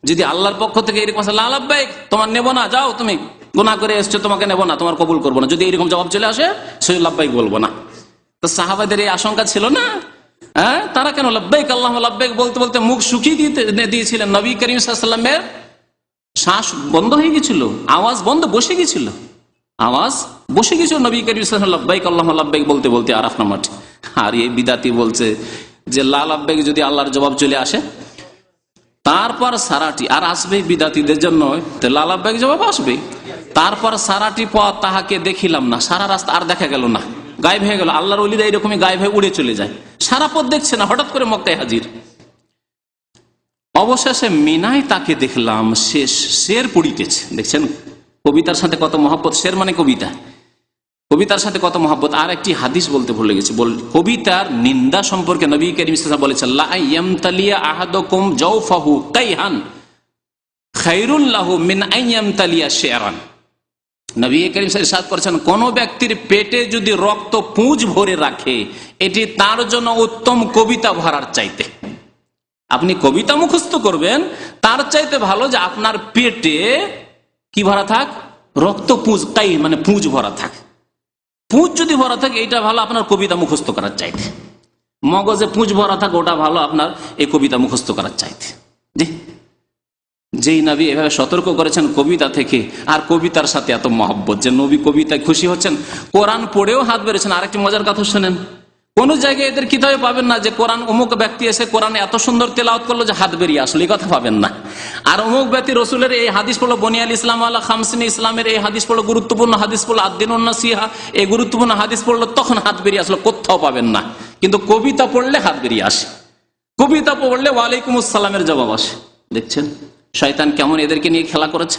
যদি আল্লাহর পক্ষ থেকে এরকম লা লাব্বাইক, তোমার নেব না, যাও, তুমি গুনাহ করে এসছো, তোমাকে নেব না, তোমার কবুল করবো না, যদি এরকম জবাব চলে আসে, সে লাব্বাইক বলবো না। তো সাহাবাদের এই আশঙ্কা ছিল না? হ্যাঁ, তারা কেন লাব্বাইক আল্লাহুম্মা লাব্বাইক বলতে বলতে মুখ শুকিয়ে দিয়েছিলেন। নবী করিম সাল্লাল্লাহু আলাইহি ওয়াসাল্লামের শ্বাস বন্ধ হয়ে গেছিল, আওয়াজ বন্ধ, বসে গেছিল, আওয়াজ বসে গেছিল নবী করিম সাল্লাল্লাহু আলাইহি ওয়াসাল্লাম লাব্বাইক আল্লাহুম্মা লাব্বাইক বলতে বলতে আরাফা মাঠে। আর এই বিদাতি বলছে যে লা লাব্বাইক যদি আল্লাহর জবাব চলে আসে, তারপর সারাটি আর আসবে বিদাতিদের জন্য, লা লাব্বাইক জবাব আসবে। তারপর সারাটি পথ তাহাকে দেখিলাম না, সারা রাস্তা আর দেখা গেল না, গায়েব হয়ে গেল। আল্লাহর ওলিরা এরকমই গায়েব হয়ে উড়ে চলে যায়, সারা পথ দেখছে না, হঠাৎ করে মক্কায় হাজির। অবশেষে মিনায় তাকে দেখলাম, শেষ শের পড়িতেছে। দেখছেন কবিতার সাথে কত মহব্বত। শের মানে কবিতা, কবিতার সাথে কত মহব্বত। আর একটি হাদিস বলতে ভুলে গেছি, কবিতার নিন্দা সম্পর্কে নবী করিম সাল্লাল্লাহু আলাইহি ওয়াসাল্লাম বলেছেন, লা ইয়ামতালিয়া আহাদুকুম জাওফাহু কাইহান খায়রুল লাহু মিন আইয়ামতালিয়া শি'রান। নবী করিম সাল্লাল্লাহু আলাইহি ওয়াসাল্লাম ইরশাদ করেছেন, কোন ব্যক্তির পেটে যদি রক্ত পুঁজ ভরে রাখে, এটি তার জন্য উত্তম কবিতা ভরার চাইতে। আপনি কবিতা মুখস্থ করবেন, তার চাইতে ভালো যে আপনার পেটে কি ভরা থাক, রক্ত পুঁজ, কাই মানে পুঁজ ভরা থাক। পুঁজ যদি ভরা থাকে এটা ভালো আপনার কবিতা মুখস্থ করার চাইতে। মগজে পুঁজ ভরা থাকে ওটা ভালো আপনার এই কবিতা মুখস্থ করার চাইতে। যেই নবী এভাবে সতর্ক করেছেন কবিতা থেকে, আর কবিতার সাথে এত মহব্বত যে নবী কবিতায় খুশি হচ্ছেন, কোরআন পড়েও হাত বেড়েছেন। আরেকটি মজার কথা শোনেন, কোন জায়গায় এদের কিতাবে পাবেন না যে কোরআন অমুক ব্যক্তি এসে কোরআনে এত সুন্দর তেলাওয়াত করলো যে হাত বেরিয়ে আসলো, এই কথা পাবেন না। আর অমুক ব্যক্তি রসুলের এই হাদিস পড়লো, বনিয়াল ইসলাম আলা খামসিন, ইসলামের এই হাদিস পড়লো, গুরুত্বপূর্ণ হাদিস পড়লো, আদ-দীনুন নাসিহা, এই গুরুত্বপূর্ণ হাদিস পড়লো, তখন হাত বেরিয়ে আসলো, কোথাও পাবেন না। কিন্তু কবিতা পড়লে হাত বেরিয়ে আসে, কবিতা পড়লে ওয়ালাইকুম আসসালামের জবাব আসে। দেখছেন শয়তান কেমন এদেরকে নিয়ে খেলা করেছে।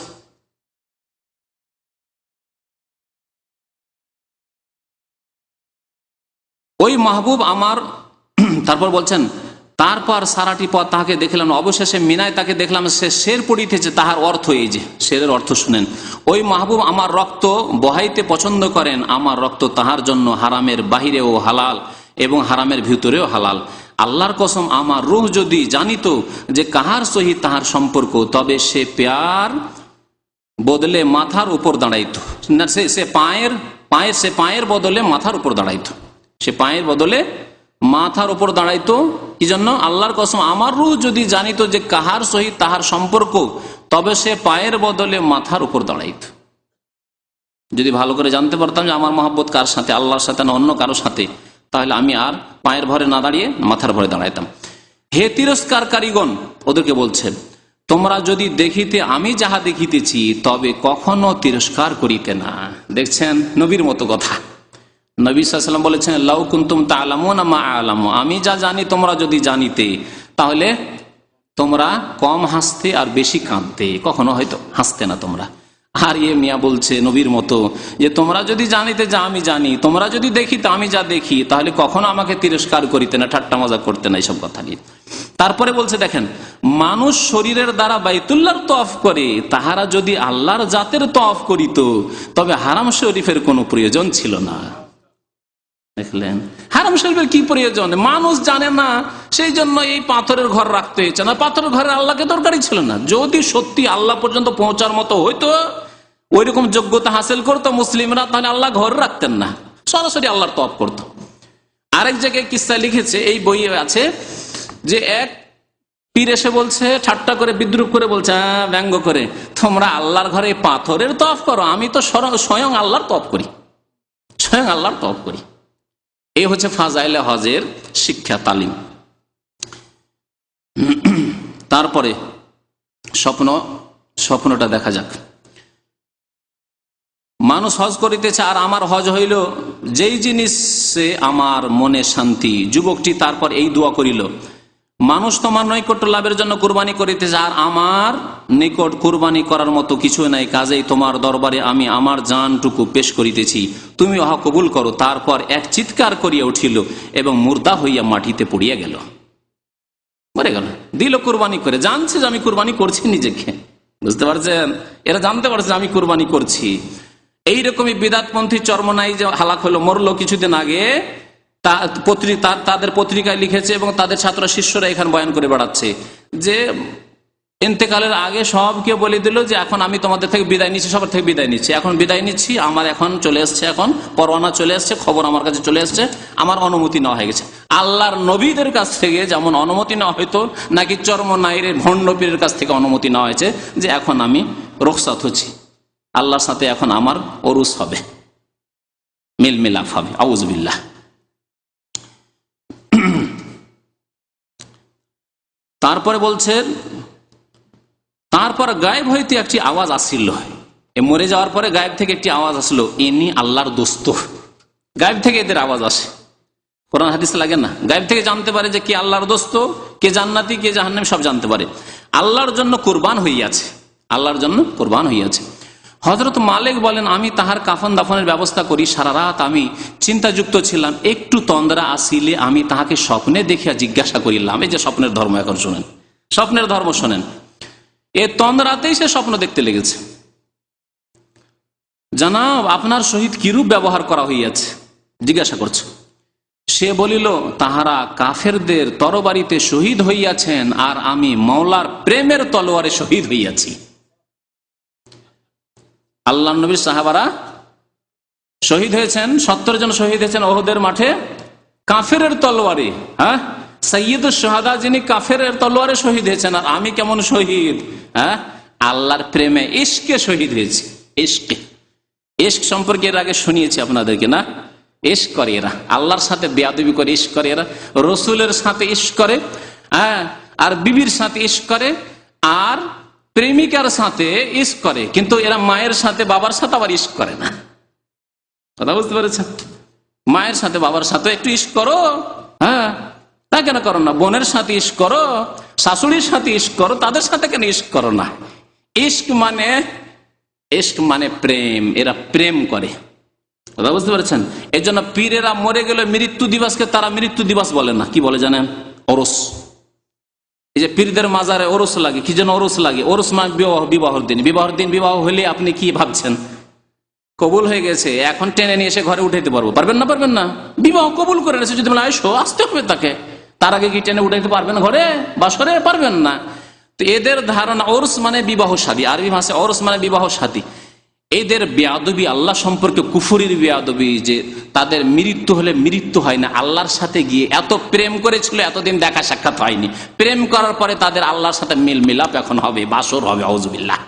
ওই মাহবুব আমার, তারপর বলছেন, তারপর সারাটি পথ তাহাকে দেখলাম, অবশেষে মিনায় তাকে দেখলাম, সে শের পড়িতেছে। তাহার অর্থ এই যে, শেরের অর্থ শুনেন, ওই মাহবুব আমার রক্ত বহাইতে পছন্দ করেন, আমার রক্ত তাহার জন্য হারামের বাহিরেও হালাল এবং হারামের ভিতরেও হালাল। আল্লাহর কসম, আমার রূহ যদি জানিত যে কাহার সহিত তাহার সম্পর্ক, তবে সে প্যার বদলে মাথার উপর দাঁড়াইত। সে পায়ের বদলে মাথার উপর দাঁড়াইত, সে পায়ের বদলে মাথার উপর দাঁড়াইতো। কি জন্য? আল্লাহর কসম, আমার রূহ যদি জানিত যে কাহার সহিত তাহার সম্পর্ক, তবে সে পায়ের বদলে মাথার উপর দাঁড়াইত। যদি ভালো করে জানতে পারতাম যে আমার মহব্বত কার সাথে, আল্লাহর সাথে না অন্য কারোর সাথে, তাহলে আমি আর পায়ের ভরে না দাঁড়িয়ে মাথার ভরে দাঁড়াইতাম। হে তিরস্কারকারীগণ, ওদেরকে বলছেন, তোমরা যদি দেখিতে আমি যাহা দেখিতেছি তবে কখনো তিরস্কার করিতে না। দেখছেন, নবীর মতো কথা। নবী সাল্লাল্লাহু আলাইহি ওয়াসাল্লাম বলেছেন, লাউ কুনতুম তা'লামুনা মা আ'লামু, আমি যা জানি তোমরা যদি জানিতে তাহলে তোমরা কম হাসতে আর বেশি কাঁদতে, কখনো হয়তো হাসতে না তোমরা। আর মিয়া বলছে নবীর মতো যে তোমরা যদি জানিতে যা আমি জানি, তোমরা যদি দেখিতে আমি যা দেখি, তাহলে কখনো আমাকে তিরস্কার করিতে না, ঠাট্টা মজা করতে না, এইসব কথা নিয়ে। তারপরে বলছে, দেখেন, মানুষ শরীরের দ্বারা বাইতুল্লাহর তওয়াফ করে, তাহারা যদি আল্লাহর জাতের তওয়াফ করিত তবে হারাম শরীফের কোনো প্রয়োজন ছিল না। দেখলেন, হারাম শরীফের কি প্রয়োজন? মানুষ জানে না, সেই জন্য এই পাথরের ঘর রাখতে হয়েছে না। পাথরের ঘরে আল্লাহকে দরকারই ছিল না। যদি সত্যি আল্লাহ পর্যন্ত পৌঁছার মতো হইতো, ওই রকম যোগ্যতা হাসিল করতো মুসলিমরা, তাহলে আল্লাহ ঘর রাখতেন না, সরাসরি আল্লাহর তওয়াফ করতো। আরেক জায়গায় কিস্সা লিখেছে, এই বইয়ে আছে, যে এক পীর এসে বলছে, ঠাট্টা করে বিদ্রুপ করে বলছে, ব্যঙ্গ করে, তোমরা আল্লাহর ঘরে পাথরের তওয়াফ করো, আমি তো স্বয়ং আল্লাহর তওয়াফ করি, স্বয়ং আল্লাহর তওয়াফ করি। এই হচ্ছে ফাজাইলে হজের শিক্ষা তালিম। তারপরে স্বপ্নটা দেখা যাক। মানুষ হজ করিতেছে, আর আমার হজ হইল যেই জিনিসে আমার মনে শান্তি। যুবকটি তারপর এই দোয়া করিল, মানুষ তোমার নৈকট্য লাভের জন্য কুরবানি করিতেছে, আর আমার নিকট কুরবানি করার মতো কিছু নাই, কাজেই তোমার দরবারে আমি আমার জানটুকু পেশ করিতেছি, তুমি উহা কবুল করো। তারপর এক চিৎকার করিয়া উঠিল এবং মুর্দা হইয়া মাটিতে পড়িয়া গেল, মরে গেল। দিল কুরবানি করে, জানছে যে আমি কুরবানি করছি নিজেকে, বুঝতে পারছেন? এরা জানতে পারছে আমি কুরবানি করছি। এইরকমই বিদাতপন্থী চরমনাই যে হালাক হলো, মরলো কিছুদিন আগে, তাদের পত্রিকায় লিখেছে এবং তাদের ছাত্র শিষ্যরা এখানে বয়ান করে বেড়াচ্ছে যে ইন্তেকালের আগে সবকে বলে দিল যে এখন আমি তোমাদের থেকে বিদায় নিচ্ছি, সবার থেকে বিদায় নিচ্ছি, এখন বিদায় নিচ্ছি, আমার এখন চলে আসছে, এখন পরোয়ানা চলে আসছে, খবর আমার কাছে চলে আসছে, আমার অনুমতি নেওয়া হয়ে গেছে। আল্লাহর নবীদের কাছ থেকে যেমন অনুমতি নেওয়া হয়তো, নাকি চরমনাইয়ের ভণ্ড পীরের কাছ থেকে অনুমতি নেওয়া হয়েছে যে এখন আমি রুখসাত হচ্ছি, আল্লাহর সাথে এখন আমার ওরুস হবে, মিল মিলাপ হবে। আউযুবিল্লাহ। তারপরে বলছে, তারপর গায়েব হইতে একটি আওয়াজ আসছিল, মরে যাওয়ার পরে গায়েব থেকে একটি আওয়াজ আসলো, ইনি আল্লাহর দোস্ত। গায়েব থেকে এদের আওয়াজ আসে, কোরআন হাদিস লাগে না? গায়েব থেকে জানতে পারে যে কে আল্লাহর দোস্ত, কে জান্নাতি, কে জাহান্নামী, সব জানতে পারে। আল্লাহর জন্য কুরবান হইয়াছে, আল্লাহর জন্য কুরবান হইয়াছে। হযরত মালিক বলেন, আমি তাহার কাফন দাফনের ব্যবস্থা করি, সারা রাত আমি চিন্তাযুক্ত ছিলাম, একটু তন্দ্রা আসিলে আমি তাহাকে স্বপ্নে দেখিয়া জিজ্ঞাসা করিলাম। এই যে স্বপ্নের ধর্ম, এখন শোনেন, স্বপ্নের ধর্ম শোনেন। এ তন্দ্রাতেই সে স্বপ্ন দেখতে লেগেছে, জানাব আপনার সহিত কিরূপ ব্যবহার করা হইয়াছে, জিজ্ঞাসা করছে। সে বলিল, তাহারা কাফেরদের তরবারিতে শহীদ হইয়াছেন, আর আমি মওলার প্রেমের তলোয়ারে শহীদ হইয়াছি। আল্লাহ নবীর সাহাবারা শহীদ হয়েছেন, 70 জন শহীদ হয়েছেন ওহদের মাঠে কাফেরের তলোয়ারে। হ্যাঁ, সাইয়্যিদুশ শুহাদা যিনি কাফেরের তলোয়ারে শহীদ হয়েছেন, আর আমি কেমন শহীদ? হ্যাঁ, আল্লাহর প্রেমে, ইশকে শহীদ হয়েছে। ইশকে, ইশক সম্পর্কে এর আগে শুনিয়েছি আপনাদেরকে না? ইশক করে এরা, আল্লাহর সাথে বেয়াদবি করে ইশক করে এরা, রসুলের সাথে ইশক করে, হ্যাঁ, আর বিবির সাথে ইশক করে, আর প্রেমিকার সাথে ইশক করে, কিন্তু এরা মায়ের সাথে বাবার সাথে আবার ইশক করে না। কথা বুঝতে পেরেছেন? মায়ের সাথে বাবার সাথে একটু ইশক করো, হ্যাঁ, তা কেন করো না? বোনের সাথে ইশক করো, শাশুড়ির সাথে ইশক করো, তাদের সাথে কেন ইশক করো না? ইশক মানে প্রেম, এরা প্রেম করে। কথা বুঝতে পেরেছেন? এই জন্য পীরেরা মরে গেলে মৃত্যু দিবসকে তারা মৃত্যু দিবস বলে না, কি বলে জানেন? ওরস। এই যে পীরদের মাজারে ওরস লাগে, কি যেন ওরস লাগে? ওরস মানে বিবাহের দিন। বিবাহের দিন বিবাহ হলে আপনি কি ভাবছেন? কবুল হয়ে গেছে, এখন টেনে নিয়ে এসে ঘরে উঠাইতে পারবো? পারবেন না, পারবেন না। বিবাহ কবুল করে নিয়েছে, যদি বলে আইসো, আসতে হবে তাকে, তার আগে কি টেনে উঠাইতে পারবেন ঘরে বাসরে? পারবেন না। তো এদের ধারণা ওরস মানে বিবাহ শাদী, আরবি ভাষায় ওরস মানে বিবাহ শাদী। এদের বেয়াদবি আল্লাহ সম্পর্কে, কুফরির বেয়াদবি, যে তাদের মৃত্যু হলে মৃত্যু হয় না, আল্লাহর সাথে গিয়ে এত প্রেম করেছিল, এতদিন দেখা সাক্ষাৎ হয়নি, প্রেম করার পরে তাদের আল্লাহর সাথে মিল মিলাপ এখন হবে, বাসর হবে। আউযুবিল্লাহ।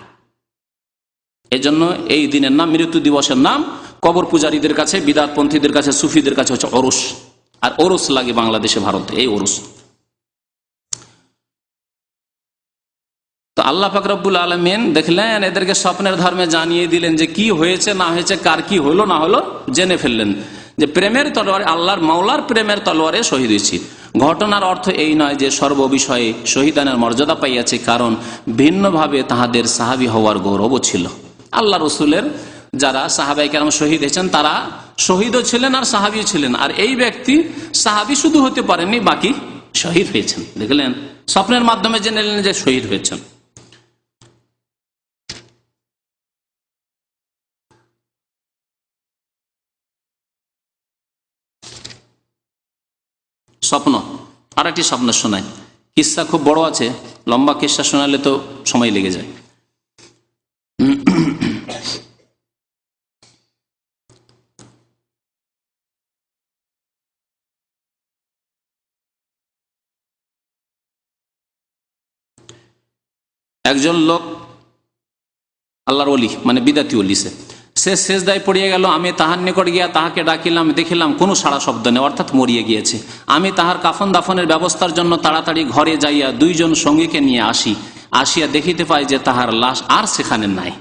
এই জন্য এই দিনের নাম, মৃত্যু দিবসের নাম কবর পূজারীদের কাছে, বিদাতপন্থীদের কাছে, সুফিদের কাছে হচ্ছে ওরস। আর ওরস লাগে বাংলাদেশে, ভারতে এই ওরস। তো আল্লাহ পাক রব্বুল আলামিন দেখলেন এদেরকে স্বপ্নের ধর্মে জানিয়ে দিলেন যে কি হয়েছে না হয়েছে, কার কি হলো না হলো জেনে ফেললেন যে প্রেমের তলোয়ারে, আল্লাহর মাওলার প্রেমের তলোয়ারে শহীদ হয়েছি। ঘটনার অর্থ এই নয় যে সর্ববিষয়ে শহীদানের মর্যাদা পাইয়াছে, কারণ ভিন্নভাবে তাহাদের সাহাবী হওয়ার গৌরবও ছিল। আল্লাহ রসুলের যারা সাহাবায়ে কেরাম শহীদ হয়েছেন তারা শহীদও ছিলেন আর সাহাবীও ছিলেন, আর এই ব্যক্তি সাহাবী শুধু হতে পারেননি, বাকি শহীদ হয়েছেন। দেখলেন স্বপ্নের মাধ্যমে জেনে নিলেন যে শহীদ হয়েছেন। স্বপ্ন, আর একটি স্বপ্ন শোনায়। কিস্সা খুব বড় আছে, লম্বা কিস্সা শোনালে তো সময় লেগে যায়। একজন লোক আল্লাহর ওলি, মানে বিদাতি ওলি, সে সেজদায় পড়িয়ে গেল। আমি তাহার নিকট গিয়া তাহাকে ডাকিলাম, দেখিলাম কোনো সাড়া শব্দ নেই, অর্থাৎ মরিয়ে গিয়েছে। আমি তাহার কাফন দাফনের ব্যবস্থার জন্য তাড়াতাড়ি ঘরে যাইয়া দুইজন সঙ্গীকে নিয়ে আসিয়া দেখিতে পাই যে তাহার লাশ আর সেখানে নাই।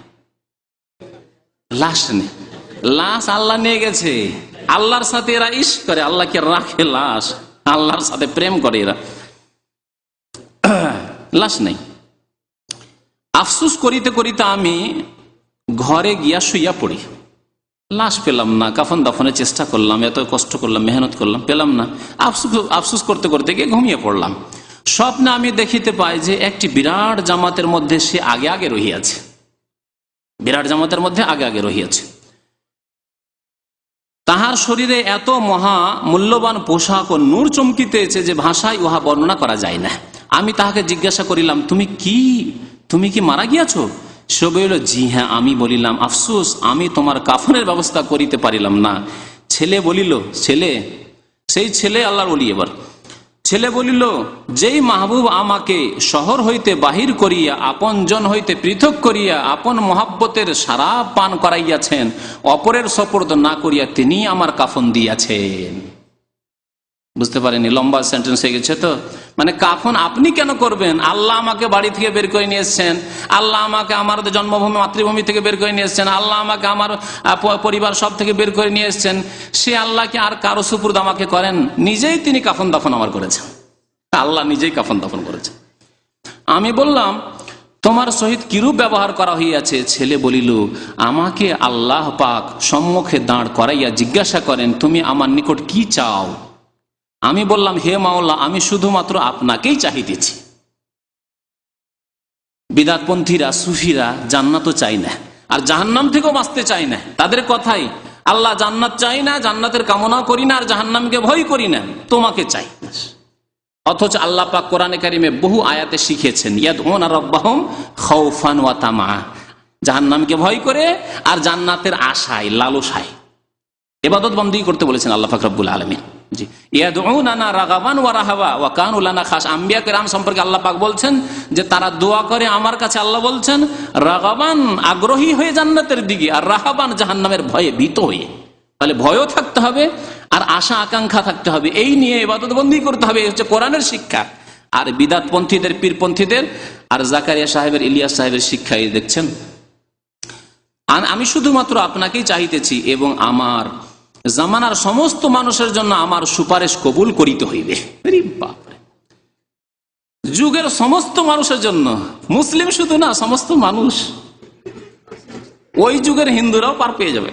লাশ নেই, লাশ আল্লাহ নিয়ে গেছে। আল্লাহর সাথে এরা ইশক করে, আল্লাহকে রাখে লাশ, আল্লাহর সাথে প্রেম করে এরা। লাশ নেই। আফসুস করিতে করিতে আমি ঘরে গিয়া শুইয়া পড়ি। লাশ পেলাম না, কাফন দাফনের চেষ্টা করলাম, এত কষ্ট করলাম, মেহনত করলাম, পেলাম না। আফসুস করতে করতে গিয়ে ঘুমিয়ে পড়লাম। স্বপ্নে আমি দেখিতে পাই যে একটি বিরাট জামাতের মধ্যে সে আগে আগে রহিয়াছে, বিরাট জামাতের মধ্যে আগে আগে রহিয়াছে। তাহার শরীরে এত মহা মূল্যবান পোশাক ও নূর চমকিতেছে যে ভাষায় উহা বর্ণনা করা যায় না। আমি তাহাকে জিজ্ঞাসা করিলাম, তুমি কি মারা গিয়াছ? সে বলিল, জি হ্যাঁ। আমি বলিলাম, আফসোস, আমি তোমার কাফনের ব্যবস্থা করিতে পারিলাম না। ছেলে বলিল, সেই ছেলে আল্লাহর ওলি। এবার ছেলে বলিল, যেই মাহবুব আমাকে শহর হইতে বাহির করিয়া আপন জন হইতে পৃথক করিয়া আপন মহাব্বতের শরাব পান করাইয়াছেন, অপরের সপর্দ না করিয়া তিনি আমার কাফন দিয়াছেন। বুঝতে পারেনি, লম্বা সেন্টেন্স হয়ে গেছে তো। মানে কাফন আপনি কেন করবেন? আল্লাহ আমাকে বাড়ি থেকে বের করে নিয়ে এসছেন, আল্লাহ আমাকে আমার জন্মভূমি মাতৃভূমি থেকে বের করে নিয়ে এসছেন, আল্লাহ আমাকে আমার পরিবার সব থেকে বের করে নিয়ে এসছেন। সে আল্লাহকে আর কারো সুপুর্দ আমাকে করেন? নিজেই তিনি কাফন দাফন আমার করেছেন, আল্লাহ নিজেই কাফন দাফন করেছেন। আমি বললাম, তোমার সহিত কিরূপ ব্যবহার করা হইয়াছে? ছেলে বলিল, আমাকে আল্লাহ পাক সম্মুখে দাঁড় করাইয়া জিজ্ঞাসা করেন, তুমি আমার নিকট কি চাও? আমি বললাম, হে মাওলা, আমি শুধুমাত্র আপনাকেই চাহিতেছি। বিদআতপন্থীরা, সুফিরা জান্নাতও চাই না আর জাহান্নাম থেকেও বাঁচতে চাই না। তাদের কথাই, আল্লাহ জান্নাত চাই না, জান্নাতের কামনা করি না, আর জাহান্নামকে ভয় করি না, তোমাকে চাই। অথচ আল্লাহ পাক কোরআনে কারিমে বহু আয়াতে শিখিয়েছেন, ইয়াদউনা রাব্বাহুম খাউফান ওয়া তামা, জাহান্নামকে ভয় করে আর জান্নাতের আশায়, লালসায় ইবাদত বন্দেগী করতে বলেছেন আল্লাহ পাক রব্বুল আলামিন। জি, ইয়াদউনানা রাগাবান ওয়া রাহাবা ওয়া কানু লানা খাশ। আম্বিয়া কেরাম সম্পর্কে আল্লাহ পাক বলছেন যে তারা দোয়া করে আমার কাছে। আল্লাহ বলছেন রাগাবান, আগ্রহী হয়ে জান্নাতের দিকে, আর রাহাবান, জাহান্নামের ভয়ে ভীত হয়ে। তাহলে ভয়ও থাকতে হবে আর আশা আকাঙ্ক্ষা থাকতে হবে, এই নিয়ে ইবাদত বন্দেগী করতে হবে। এই হচ্ছে কোরআনের শিক্ষা। আর বিদআতপন্থীদের, পীরপন্থীদের আর জাকারিয়া সাহেবের, ইলিয়াস সাহেবের শিক্ষা এই দেখছেন। আমি শুধুমাত্র আপনাকেই চাহিতেছি এবং আমার জামানার সমস্ত মানুষের জন্য আমার সুপারিশ কবুল করিতে হইবে। যুগের সমস্ত মানুষের জন্য, মুসলিম শুধু না, সমস্ত মানুষ। ওই যুগের হিন্দুরাও পার পেয়ে যাবে,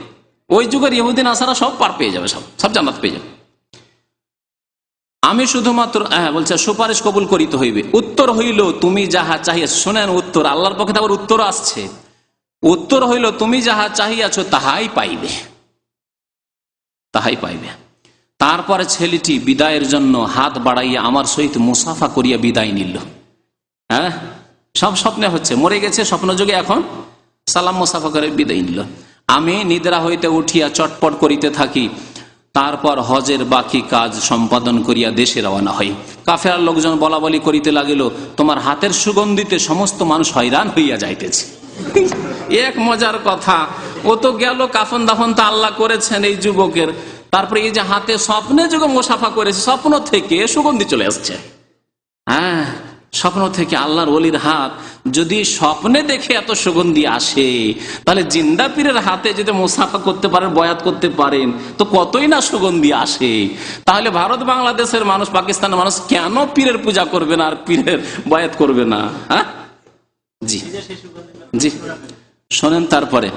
ওই যুগের ইহুদি নাসারা সব পার পেয়ে যাবে, সব জান্নাত পেয়ে যাবে। আমি শুধুমাত্র বলছে সুপারিশ কবুল করিতে হইবে। উত্তর হইল, তুমি যাহা চাহিয়া, শোনেন উত্তর, আল্লাহর পক্ষে আবার উত্তর আসছে। উত্তর হইল, তুমি যাহা চাহিয়াছ তাহাই পাইবে, তাহাই পাইবে। তারপরে ছেলেটি বিদায়ের জন্য হাত বাড়াইয়া আমার সহিত মুসাফা করিয়া বিদায় নিল। হ্যাঁ, সব স্বপ্নে হচ্ছে, মরে গেছে স্বপ্ন যুগে, এখন সালাম মুসাফা করে বিদায় নিল। আমি নিদ্রা হইতে উঠিয়া চটপট করিতে থাকি। তারপর হজের বাকি কাজ সম্পাদন করিয়া দেশে রওনা হই। কাফেরার লোকজন বলা বলি করিতে লাগিল, তোমার হাতের সুগন্ধিতে সমস্ত মানুষ হয়রান হইয়া যাইতেছে। এক মজার কথা, ও তো গেল, কাফন দাফন তা আল্লাহ করেছেন এই যুবকের, তারপরে এই যে হাতে স্বপ্নে যুগে মুসাফা করেছে, স্বপ্ন থেকে সুগন্ধি চলে আসছে। হ্যাঁ, স্বপ্ন থেকে আল্লাহর ওলির হাত যদি স্বপ্নে দেখে এত সুগন্ধি আসে, তাহলে জিন্দা পীরের হাতে যদি মুসাফা করতে পারেন, বয়াত করতে পারেন, তো কতই না সুগন্ধি আসে। তাহলে ভারত বাংলাদেশের মানুষ, পাকিস্তানের মানুষ কেন পীরের পূজা করবে না আর পীরের বয়াত করবে না? হ্যাঁ, জি জি, শোনেন। তারপরে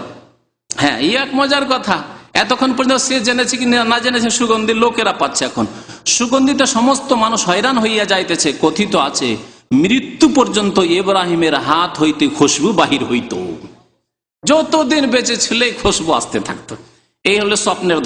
হ্যাঁ, এই এক মজার কথা, এতক্ষণ পর্যন্ত সে জেনেছে কি না জেনেছে, সুগন্ধি লোকেরা পাচ্ছে। এখন সুগন্ধিতে সমস্ত মানুষ হয়রান হইয়া যাইতেছে। কথিত আছে মৃত্যু পর্যন্ত ইব্রাহিমের হাত হইতে খুশবু বাহির হইত, যতদিন বেঁচে ছিল খুশবু আসতে থাকতো। এই হলো স্বপ্নের